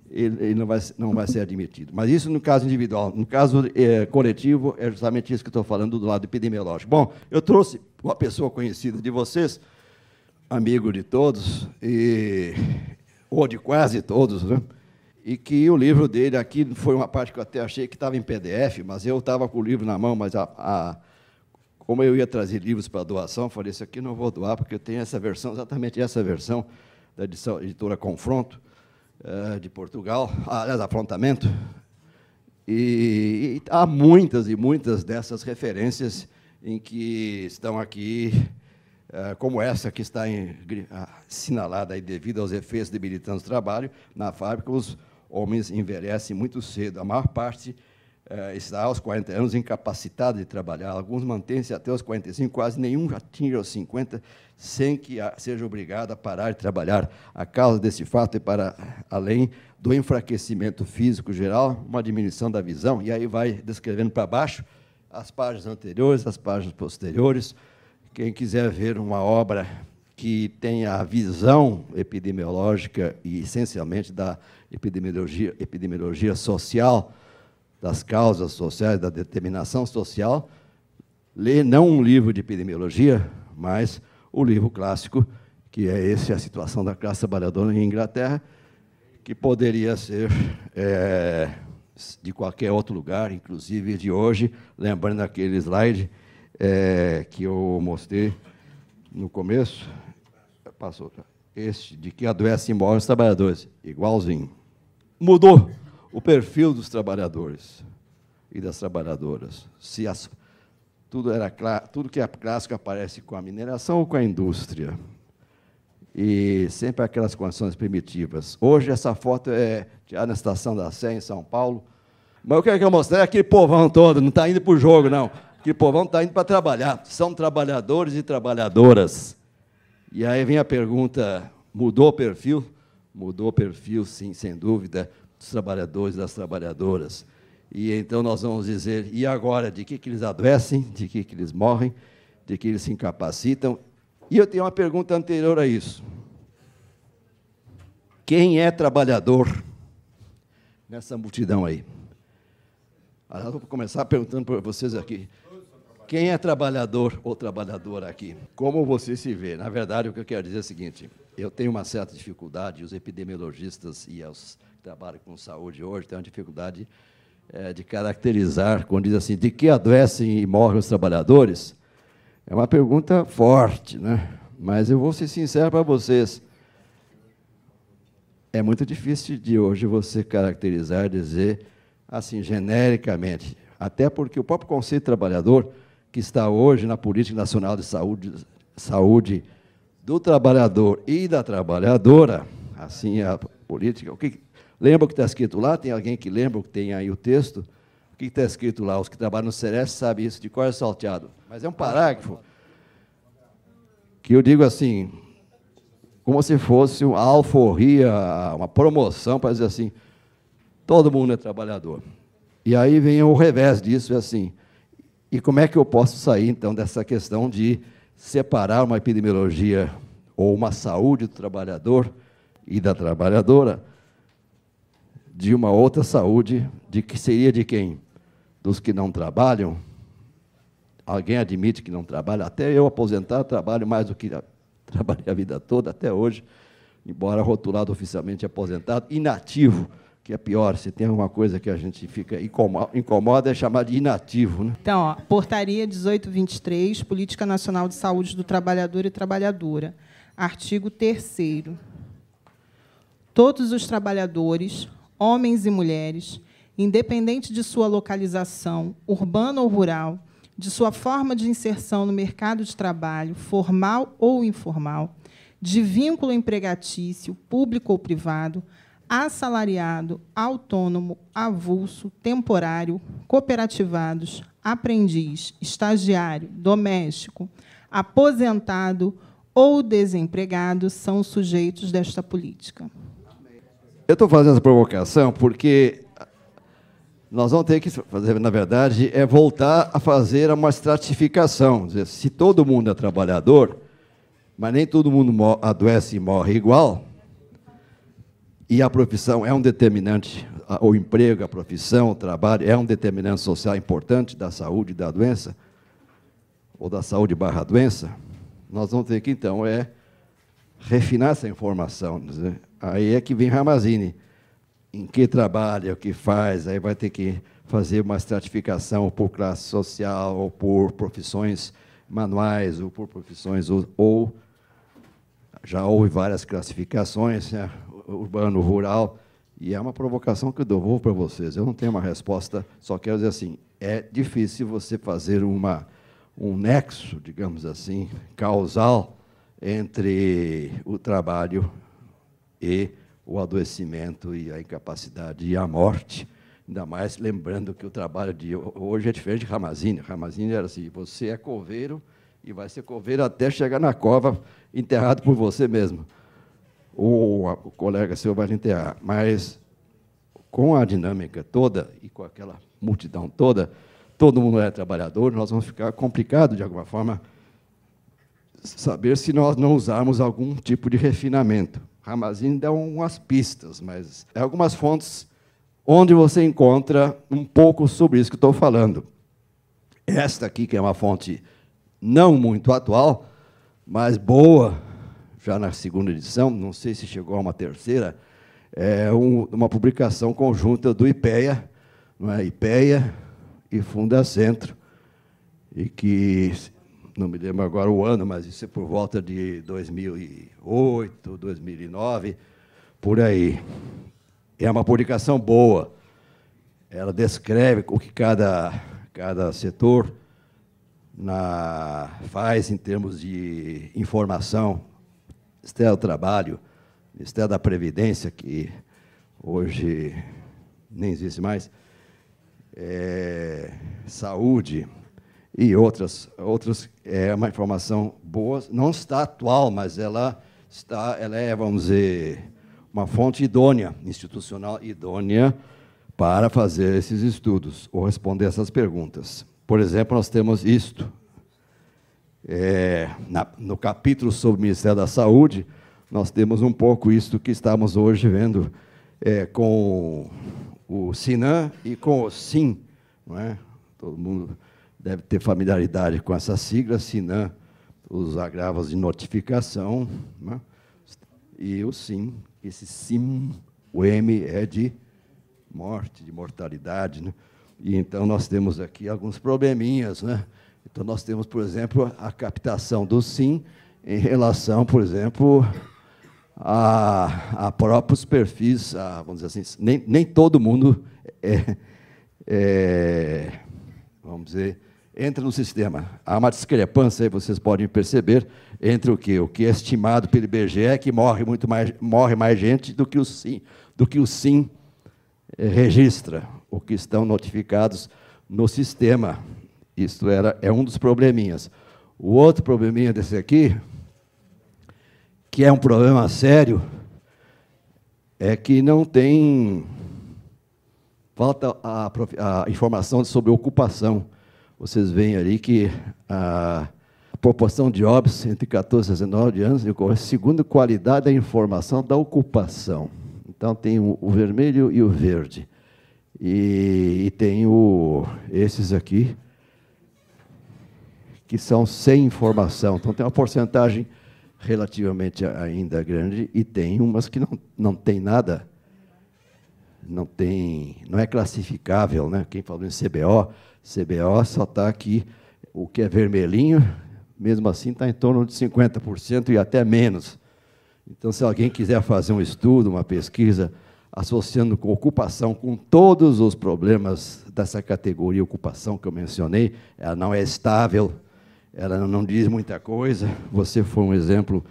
ele não vai ser admitido. Mas isso no caso individual. No caso coletivo, é justamente isso que eu estou falando do lado epidemiológico. Bom, eu trouxe uma pessoa conhecida de vocês, amigo de todos, ou de quase todos, né? E que o livro dele aqui foi uma parte que eu até achei que estava em PDF, mas eu estava com o livro na mão, mas como eu ia trazer livros para doação, eu falei, isso aqui não vou doar, porque eu tenho essa versão, exatamente essa versão da editora Confronto, de Portugal, aliás, Afrontamento, e há muitas e muitas dessas referências em que estão aqui, como essa que está assinalada aí, devido aos efeitos debilitantes do trabalho, na fábrica, os homens envelhecem muito cedo. A maior parte está aos 40 anos incapacitado de trabalhar. Alguns mantêm-se até os 45, quase nenhum atinge aos 50, sem que seja obrigado a parar de trabalhar. A causa desse fato é para além do enfraquecimento físico geral, uma diminuição da visão, e aí vai descrevendo para baixo as páginas anteriores, as páginas posteriores. Quem quiser ver uma obra que tenha a visão epidemiológica e, essencialmente, da epidemiologia social, das causas sociais, da determinação social, lê não um livro de epidemiologia, mas o livro clássico, que é esse, A Situação da Classe Trabalhadora em Inglaterra, que poderia ser de qualquer outro lugar, inclusive de hoje, lembrando aquele slide que eu mostrei no começo, passou, este, de que adoecem e morrem os trabalhadores, igualzinho. Mudou o perfil dos trabalhadores e das trabalhadoras. Tudo que é clássico aparece com a mineração ou com a indústria. E sempre aquelas condições primitivas. Hoje, essa foto é tirada na Estação da Sé, em São Paulo. Mas o que eu mostrei é aquele povão todo, não está indo para o jogo, não. Aquele povão está indo para trabalhar. São trabalhadores e trabalhadoras. E aí vem a pergunta, mudou o perfil? Mudou o perfil, sim, sem dúvida, dos trabalhadores e das trabalhadoras. E então nós vamos dizer, e agora, de que eles adoecem, de que eles morrem, de que eles se incapacitam? E eu tenho uma pergunta anterior a isso. Quem é trabalhador nessa multidão aí? Eu vou começar perguntando para vocês aqui. Quem é trabalhador ou trabalhadora aqui? Como você se vê? Na verdade, o que eu quero dizer é o seguinte, eu tenho uma certa dificuldade, os epidemiologistas e os que trabalham com saúde hoje têm uma dificuldade de caracterizar, quando diz assim, de que adoecem e morrem os trabalhadores. É uma pergunta forte, né? Mas eu vou ser sincero para vocês. É muito difícil de hoje você caracterizar, dizer assim, genericamente, até porque o próprio conceito de trabalhador, que está hoje na Política Nacional de Saúde do trabalhador e da trabalhadora, assim é a política. Lembra o que está escrito lá? Tem alguém que lembra o que tem aí o texto? O que está escrito lá? Os que trabalham no Sereste sabem isso de cor salteado. Mas é um parágrafo que eu digo assim, como se fosse uma alforria, uma promoção para dizer assim, todo mundo é trabalhador. E aí vem o revés disso, é assim, e como é que eu posso sair, então, dessa questão de separar uma epidemiologia ou uma saúde do trabalhador e da trabalhadora de uma outra saúde, de que seria de quem? Dos que não trabalham? Alguém admite que não trabalha? Até eu, aposentado, trabalho mais do que trabalhei a vida toda, até hoje, embora rotulado oficialmente aposentado, inativo, que é pior, se tem alguma coisa que a gente fica incomoda, é chamar de inativo. Né? Então, ó, Portaria 1823, Política Nacional de Saúde do Trabalhador e Trabalhadora. Artigo 3º. Todos os trabalhadores, homens e mulheres, independente de sua localização, urbana ou rural, de sua forma de inserção no mercado de trabalho, formal ou informal, de vínculo empregatício, público ou privado, assalariado, autônomo, avulso, temporário, cooperativados, aprendiz, estagiário, doméstico, aposentado ou desempregado são sujeitos desta política. Eu estou fazendo essa provocação porque nós vamos ter que fazer, na verdade, voltar a fazer uma estratificação. Dizer, se todo mundo é trabalhador, mas nem todo mundo adoece e morre igual, e a profissão é um determinante, o emprego, a profissão, o trabalho, é um determinante social importante da saúde e da doença, ou da saúde barra doença, nós vamos ter que, então, refinar essa informação. Dizer, aí é que vem Ramazzini, em que trabalha, o que faz, aí vai ter que fazer uma estratificação por classe social, ou por profissões manuais, ou por profissões, ou já houve várias classificações, né? Urbano, rural, e é uma provocação que eu devolvo para vocês. Eu não tenho uma resposta, só quero dizer assim, é difícil você fazer um nexo, digamos assim, causal entre o trabalho e o adoecimento e a incapacidade e a morte Ainda mais lembrando que o trabalho de hoje é diferente de Ramazzini. Ramazzini era assim, você é coveiro e vai ser coveiro até chegar na cova, enterrado por você mesmo. Ou o colega seu vai lhe enterrar. Mas, com a dinâmica toda e com aquela multidão toda, todo mundo é trabalhador, nós vamos ficar complicado, de alguma forma, saber se nós não usarmos algum tipo de refinamento. Ramazzini dá umas pistas, mas é algumas fontes onde você encontra um pouco sobre isso que estou falando. Esta aqui, que é uma fonte não muito atual, mas boa, já na segunda edição, não sei se chegou a uma terceira, é uma publicação conjunta do IPEA, não é? IPEA e Fundacentro, e que, não me lembro agora o ano, mas isso é por volta de 2008, 2009, por aí. É uma publicação boa. Ela descreve o que cada setor faz em termos de informação. Ministério do Trabalho, Ministério da Previdência, que hoje nem existe mais, saúde e outras é uma informação boa. Não está atual, mas ela é, vamos dizer, uma fonte idônea, institucional idônea, para fazer esses estudos ou responder essas perguntas. Por exemplo, nós temos isto. No capítulo sobre o Ministério da Saúde, nós temos um pouco isto que estamos hoje vendo com o SINAM e com o SIM. Não é? Todo mundo deve ter familiaridade com essa sigla, SINAM, os agravos de notificação, não é? E o SIM. Esse SIM, o M é de morte, de mortalidade, né? E então nós temos aqui alguns probleminhas, né? Então nós temos, por exemplo, a captação do SIM em relação, por exemplo, a próprios perfis, vamos dizer assim, nem todo mundo vamos dizer, entra no sistema. Há uma discrepância, aí vocês podem perceber, entre o que é estimado pelo IBGE, que morre mais gente do que o SIM registra, o que estão notificados no sistema. Isso é um dos probleminhas. O outro probleminha desse aqui, que é um problema sério, é que não tem... Falta a informação sobre ocupação. Vocês veem ali que a proporção de óbitos entre 14 e 19 anos ocorre segundo qualidade da informação da ocupação. Então, tem o vermelho e o verde. E tem esses aqui, que são sem informação. Então, tem uma porcentagem relativamente ainda grande, e tem umas que não tem nada, não é classificável, né? Quem falou em CBO só está aqui, o que é vermelhinho, mesmo assim está em torno de 50% e até menos. Então, se alguém quiser fazer um estudo, uma pesquisa, associando com ocupação, com todos os problemas dessa categoria ocupação que eu mencionei, ela não é estável, ela não diz muita coisa. Você foi um exemplo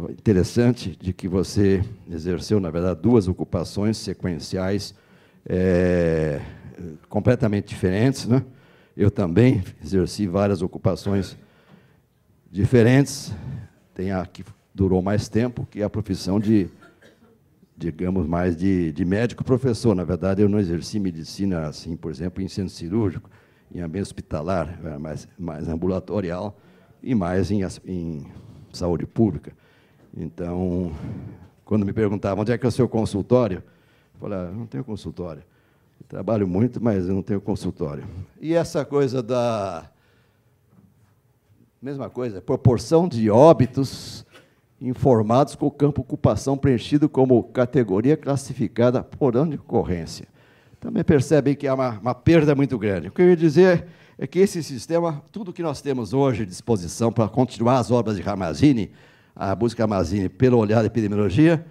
interessante de que você exerceu, na verdade, 2 ocupações sequenciais completamente diferentes, né? Eu também exerci várias ocupações diferentes. Tem a que durou mais tempo, que é a profissão digamos, mais de médico-professor. Na verdade, eu não exerci medicina, assim, por exemplo, em centro cirúrgico, em ambiente hospitalar, mais ambulatorial, e mais em saúde pública. Então, quando me perguntavam onde é que é o seu consultório, eu falava, não tenho consultório. Eu trabalho muito, mas eu não tenho consultório. E essa coisa mesma coisa, proporção de óbitos informados com o campo ocupação preenchido como categoria classificada por ano de ocorrência. Também percebem que há uma perda muito grande. O que eu ia dizer é que esse sistema, tudo que nós temos hoje à disposição para continuar as obras de Ramazzini, a busca Ramazzini pelo olhar da epidemiologia,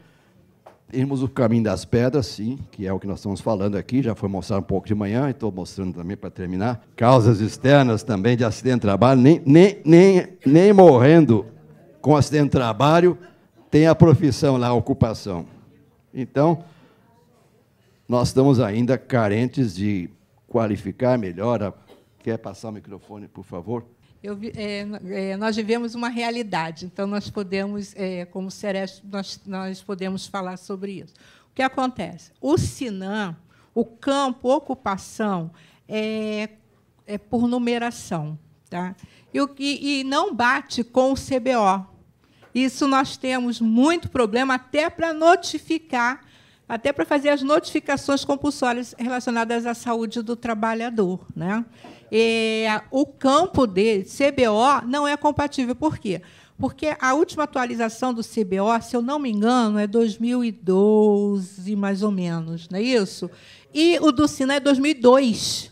temos o caminho das pedras, sim, que é o que nós estamos falando aqui, já foi mostrado um pouco de manhã, e estou mostrando também para terminar. Causas externas também de acidente de trabalho, nem morrendo com acidente de trabalho tem a profissão lá, a ocupação. Então, nós estamos ainda carentes de qualificar melhor. Quer passar o microfone, por favor? Nós vivemos uma realidade, então nós podemos, como Sereste, nós podemos falar sobre isso. O que acontece? O SINAM, o campo ocupação, é por numeração, tá? E não bate com o CBO. Isso nós temos muito problema até para notificar, até para fazer as notificações compulsórias relacionadas à saúde do trabalhador, né? O campo de CBO não é compatível. Por quê? Porque a última atualização do CBO, se eu não me engano, é 2012, mais ou menos, não é isso? E o do SINAM é 2002.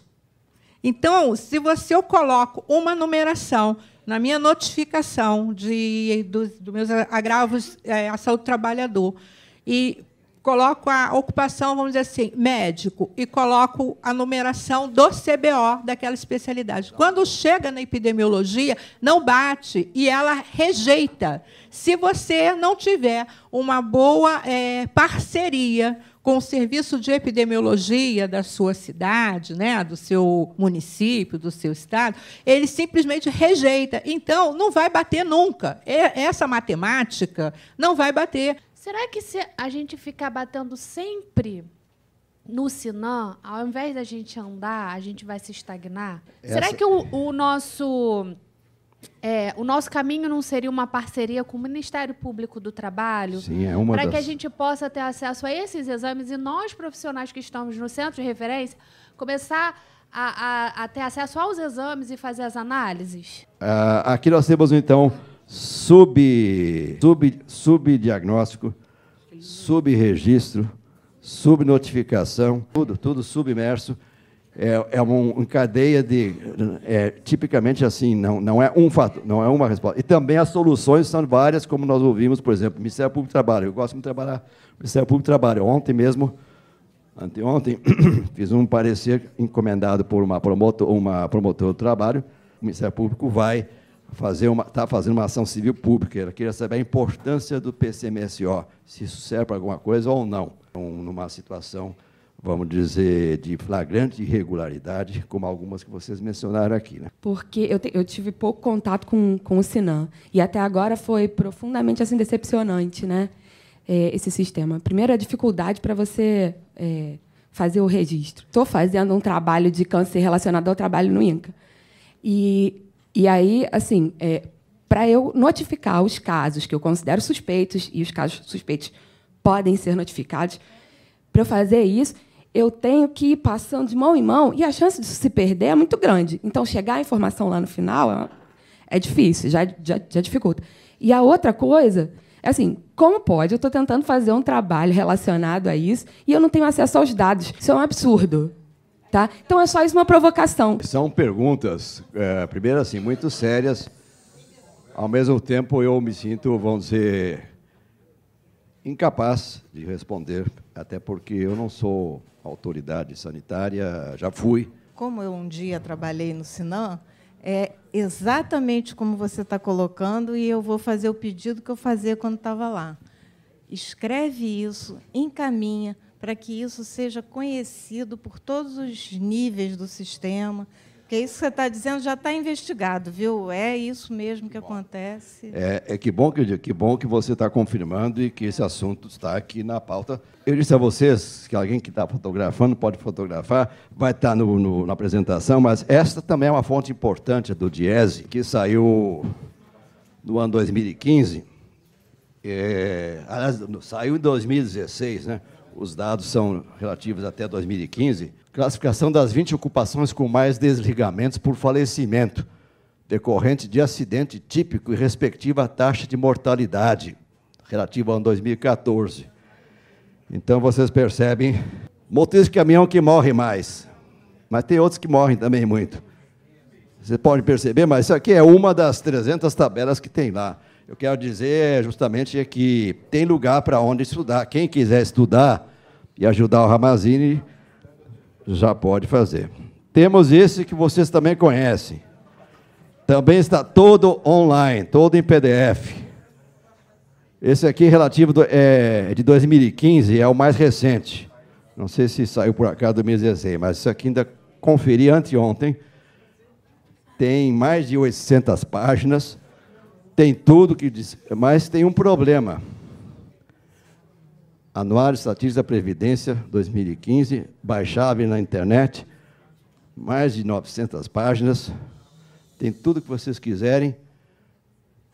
Então, se eu coloco uma numeração na minha notificação dos meus agravos à saúde do trabalhador e coloco a ocupação, vamos dizer assim, médico, e coloco a numeração do CBO daquela especialidade. Quando chega na epidemiologia, não bate e ela rejeita. Se você não tiver uma boa parceria com o serviço de epidemiologia da sua cidade, né, do seu município, do seu estado, ele simplesmente rejeita. Então, não vai bater nunca. Essa matemática não vai bater. Será que se a gente ficar batendo sempre no SINAM, ao invés da gente andar, a gente vai se estagnar? Será que o nosso caminho não seria uma parceria com o Ministério Público do Trabalho? Sim, é uma para das... que a gente possa ter acesso a esses exames e nós, profissionais que estamos no centro de referência, começar a ter acesso aos exames e fazer as análises? Aqui nós temos, então, subdiagnóstico, subregistro, subnotificação, tudo submerso. É uma cadeia de... tipicamente assim, não é um fator, não é uma resposta. E também as soluções são várias, como nós ouvimos, por exemplo, Ministério Público do Trabalho. Eu gosto de trabalhar no Ministério Público do Trabalho. Anteontem, fiz um parecer encomendado por uma promotora do trabalho. O Ministério Público está fazendo uma ação civil pública. Ela queria saber a importância do PCMSO, se isso serve para alguma coisa ou não. Numa situação, vamos dizer, de flagrante irregularidade, como algumas que vocês mencionaram aqui, né? Porque eu tive pouco contato com o SINAM, e até agora foi profundamente assim, decepcionante, né, esse sistema. Primeiro, a dificuldade para você fazer o registro. Estou fazendo um trabalho de câncer relacionado ao trabalho no INCA. E aí, assim, para eu notificar os casos que eu considero suspeitos, e os casos suspeitos podem ser notificados, para eu fazer isso, eu tenho que ir passando de mão em mão, e a chance disso se perder é muito grande. Então, chegar a informação lá no final é difícil, já dificulta. E a outra coisa é assim, como pode? Eu estou tentando fazer um trabalho relacionado a isso e eu não tenho acesso aos dados. Isso é um absurdo. Tá? Então, é só isso uma provocação. São perguntas, primeiro, assim, muito sérias. Ao mesmo tempo, eu me sinto, vamos dizer, incapaz de responder, até porque eu não sou autoridade sanitária, já fui. Como eu um dia trabalhei no SINAM, é exatamente como você está colocando, e eu vou fazer o pedido que eu fazia quando estava lá. Escreve isso, encaminha, para que isso seja conhecido por todos os níveis do sistema, porque isso que você está dizendo já está investigado, viu? É isso mesmo que acontece. Que bom que você está confirmando e que esse assunto está aqui na pauta. Eu disse a vocês que alguém que está fotografando pode fotografar, vai estar na apresentação, mas esta também é uma fonte importante do DIESE, que saiu no ano 2015, aliás, saiu em 2016, né? Os dados são relativos até 2015, classificação das 20 ocupações com mais desligamentos por falecimento, decorrente de acidente típico e respectiva taxa de mortalidade, relativa ao ano 2014. Então, vocês percebem, motorista de caminhão que morre mais, mas tem outros que morrem também muito. Vocês podem perceber, mas isso aqui é uma das 300 tabelas que tem lá. Eu quero dizer justamente que tem lugar para onde estudar. Quem quiser estudar e ajudar o Ramazzini, já pode fazer. Temos esse que vocês também conhecem. Também está todo online, todo em PDF. Esse aqui, relativo, é de 2015, é o mais recente. Não sei se saiu por acaso do mês de dezembro, mas isso aqui ainda conferi anteontem. Tem mais de 800 páginas, tem tudo que diz, mas tem um problema. Anuário Estatístico da Previdência 2015, baixável na internet, mais de 900 páginas, tem tudo que vocês quiserem,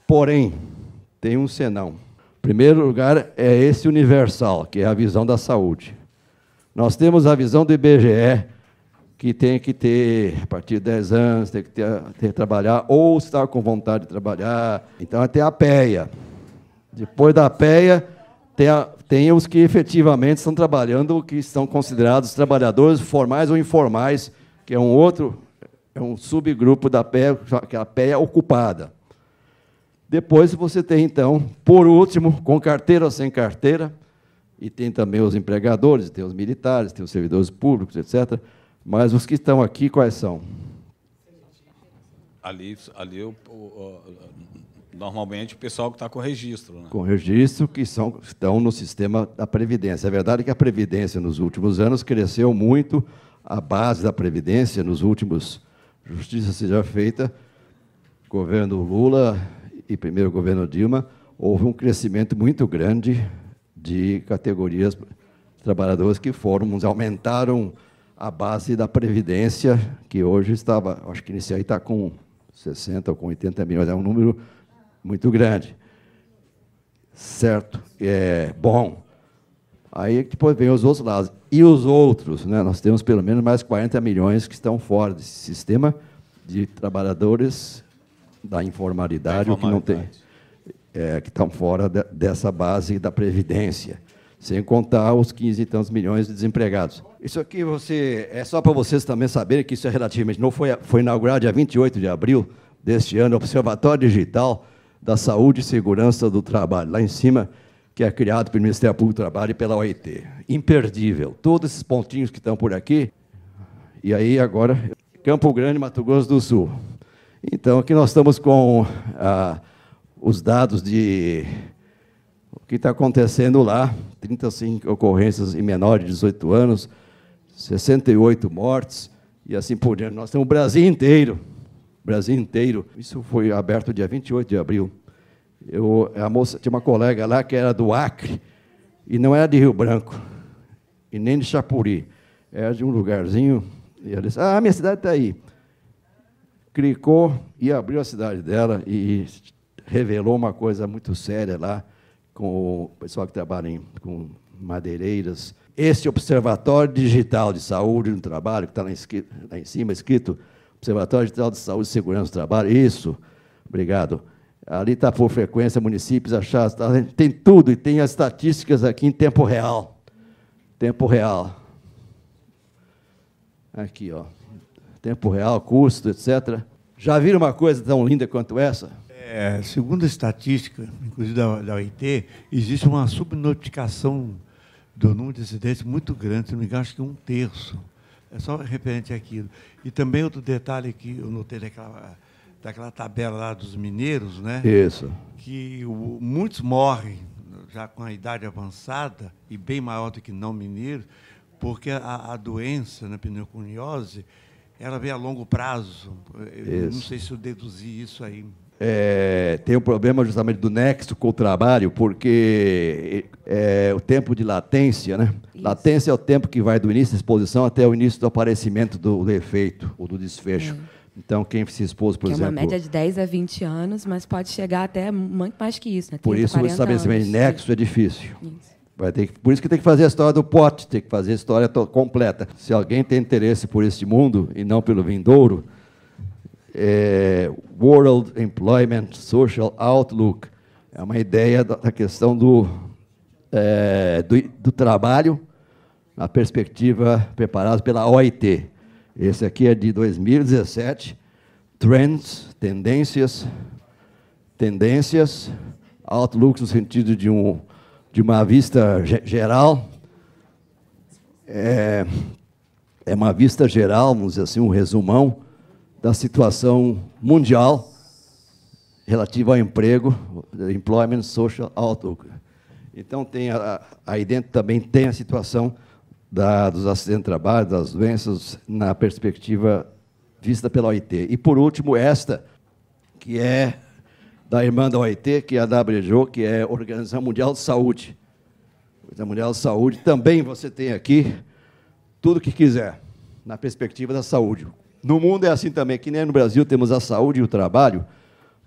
porém, tem um senão. Em primeiro lugar, é esse universal, que é a visão da saúde. Nós temos a visão do IBGE, que tem que ter, a partir de 10 anos, tem que ter trabalhar, ou estar com vontade de trabalhar. Então, tem a PEA. Depois da PEA, tem os que efetivamente estão trabalhando, que estão considerados trabalhadores formais ou informais, que é um subgrupo da PEA, que é a PEA ocupada. Depois você tem, então, por último, com carteira ou sem carteira, e tem também os empregadores, tem os militares, tem os servidores públicos, etc. Mas os que estão aqui, quais são? Ali normalmente o pessoal que está com registro. Né? Com registro, que estão no sistema da Previdência. É verdade que a Previdência, nos últimos anos, cresceu muito, a base da Previdência, nos últimos, justiça seja feita, governo Lula e primeiro governo Dilma, houve um crescimento muito grande de categorias trabalhadoras que aumentaram a base da Previdência, que hoje estava, acho que esse aí está com 60 ou com 80 milhões, é um número muito grande. Certo? Bom, aí depois vem os outros lados. E os outros, né? Nós temos pelo menos mais 40 milhões que estão fora desse sistema de trabalhadores da informalidade, ou que não tem, que estão fora dessa base da Previdência, sem contar os 15 e tantos milhões de desempregados. Isso aqui é só para vocês também saberem que isso é relativamente novo. Foi inaugurado dia 28 de abril deste ano, o Observatório Digital da Saúde e Segurança do Trabalho, lá em cima, que é criado pelo Ministério Público do Trabalho e pela OIT. Imperdível. Todos esses pontinhos que estão por aqui. E aí, agora, Campo Grande, Mato Grosso do Sul. Então, aqui nós estamos com os dados de o que está acontecendo lá, 35 ocorrências em menores de 18 anos, 68 mortes, e assim por diante. Nós temos o Brasil inteiro. Brasil inteiro. Isso foi aberto dia 28 de abril. A moça, tinha uma colega lá que era do Acre, e não era de Rio Branco, e nem de Chapuri. Era de um lugarzinho, e ela disse, minha cidade está aí. Clicou e abriu a cidade dela e revelou uma coisa muito séria lá, com o pessoal que trabalha com madeireiras. Esse Observatório Digital de Saúde no Trabalho, que está lá em cima, escrito Observatório Digital de Saúde e Segurança do Trabalho, isso, obrigado. Ali está por frequência, municípios, achados, tem tudo, e tem as estatísticas aqui em tempo real. Tempo real. Aqui, ó. Tempo real, custo, etc. Já viram uma coisa tão linda quanto essa? Segundo a estatística, inclusive da OIT, existe uma subnotificação do número de acidentes muito grande, se não me engano, acho que 1/3. É só referente àquilo. E também outro detalhe que eu notei daquela tabela lá dos mineiros, né? Isso. Que muitos morrem já com a idade avançada e bem maior do que não mineiros, porque a doença, né, pneumoconiose, ela vem a longo prazo. Eu não sei se eu deduzi isso aí. Tem um problema justamente do nexo com o trabalho, porque o tempo de latência, né? Isso. Latência é o tempo que vai do início da exposição até o início do aparecimento do efeito ou do desfecho. Então, quem se expôs, por exemplo... É uma média de 10 a 20 anos, mas pode chegar até muito mais que isso. Né? 30, por isso, o estabelecimento de nexo é difícil. Isso. Por isso que tem que fazer a história do pote, tem que fazer a história completa. Se alguém tem interesse por este mundo, e não pelo vindouro, World Employment Social Outlook é uma ideia da questão do trabalho na perspectiva preparada pela OIT. Esse aqui é de 2017, Trends, tendências, Outlook no sentido de uma vista geral. É uma vista geral, vamos dizer assim, um resumão da situação mundial relativa ao emprego, Employment Social Outlook. Então, aí dentro também tem a situação dos acidentes de trabalho, das doenças, na perspectiva vista pela OIT. E, por último, esta, que é da irmã da OIT, que é a WHO, que é a Organização Mundial de Saúde. A Organização Mundial de Saúde, também você tem aqui tudo o que quiser, na perspectiva da saúde. No mundo é assim também, que nem no Brasil temos a saúde e o trabalho,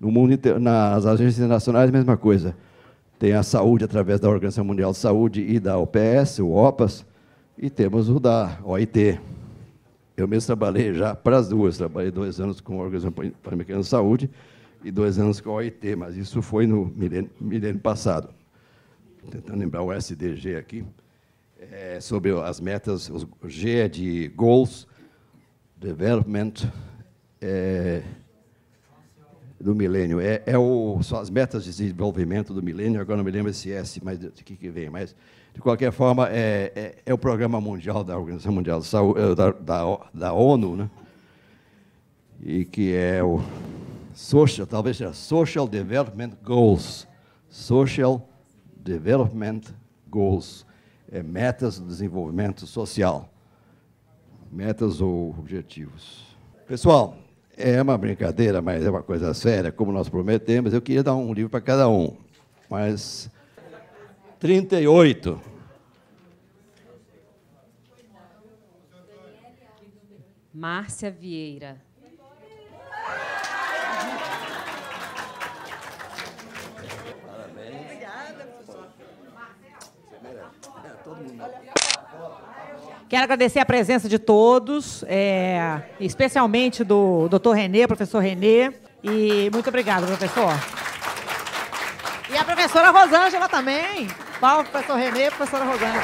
no mundo, nas agências internacionais, a mesma coisa. Tem a saúde através da Organização Mundial de Saúde e da OPS, o OPAS, e temos o da OIT. Eu mesmo trabalhei já para as duas, trabalhei 2 anos com a Organização Pan-Americana de Saúde e 2 anos com a OIT, mas isso foi no milênio passado. Tentando lembrar o SDG aqui, sobre as metas, o G é de Goals, Development, do milênio. São as metas de desenvolvimento do milênio, agora não me lembro esse S, mas de que vem, mas, de qualquer forma, é o Programa Mundial da Organização Mundial de Saúde, da ONU, né? E que é o talvez seja Social Development Goals. Social Development Goals. Metas do desenvolvimento social. Metas ou objetivos. Pessoal, é uma brincadeira, mas é uma coisa séria, como nós prometemos. Eu queria dar um livro para cada um, mas 38. Márcia Vieira. Parabéns. Obrigada, professor. Quero agradecer a presença de todos, especialmente do doutor Renê, professor Renê. E muito obrigada, professor. E a professora Rosângela também. Qual professor Renê, professora Rosângela.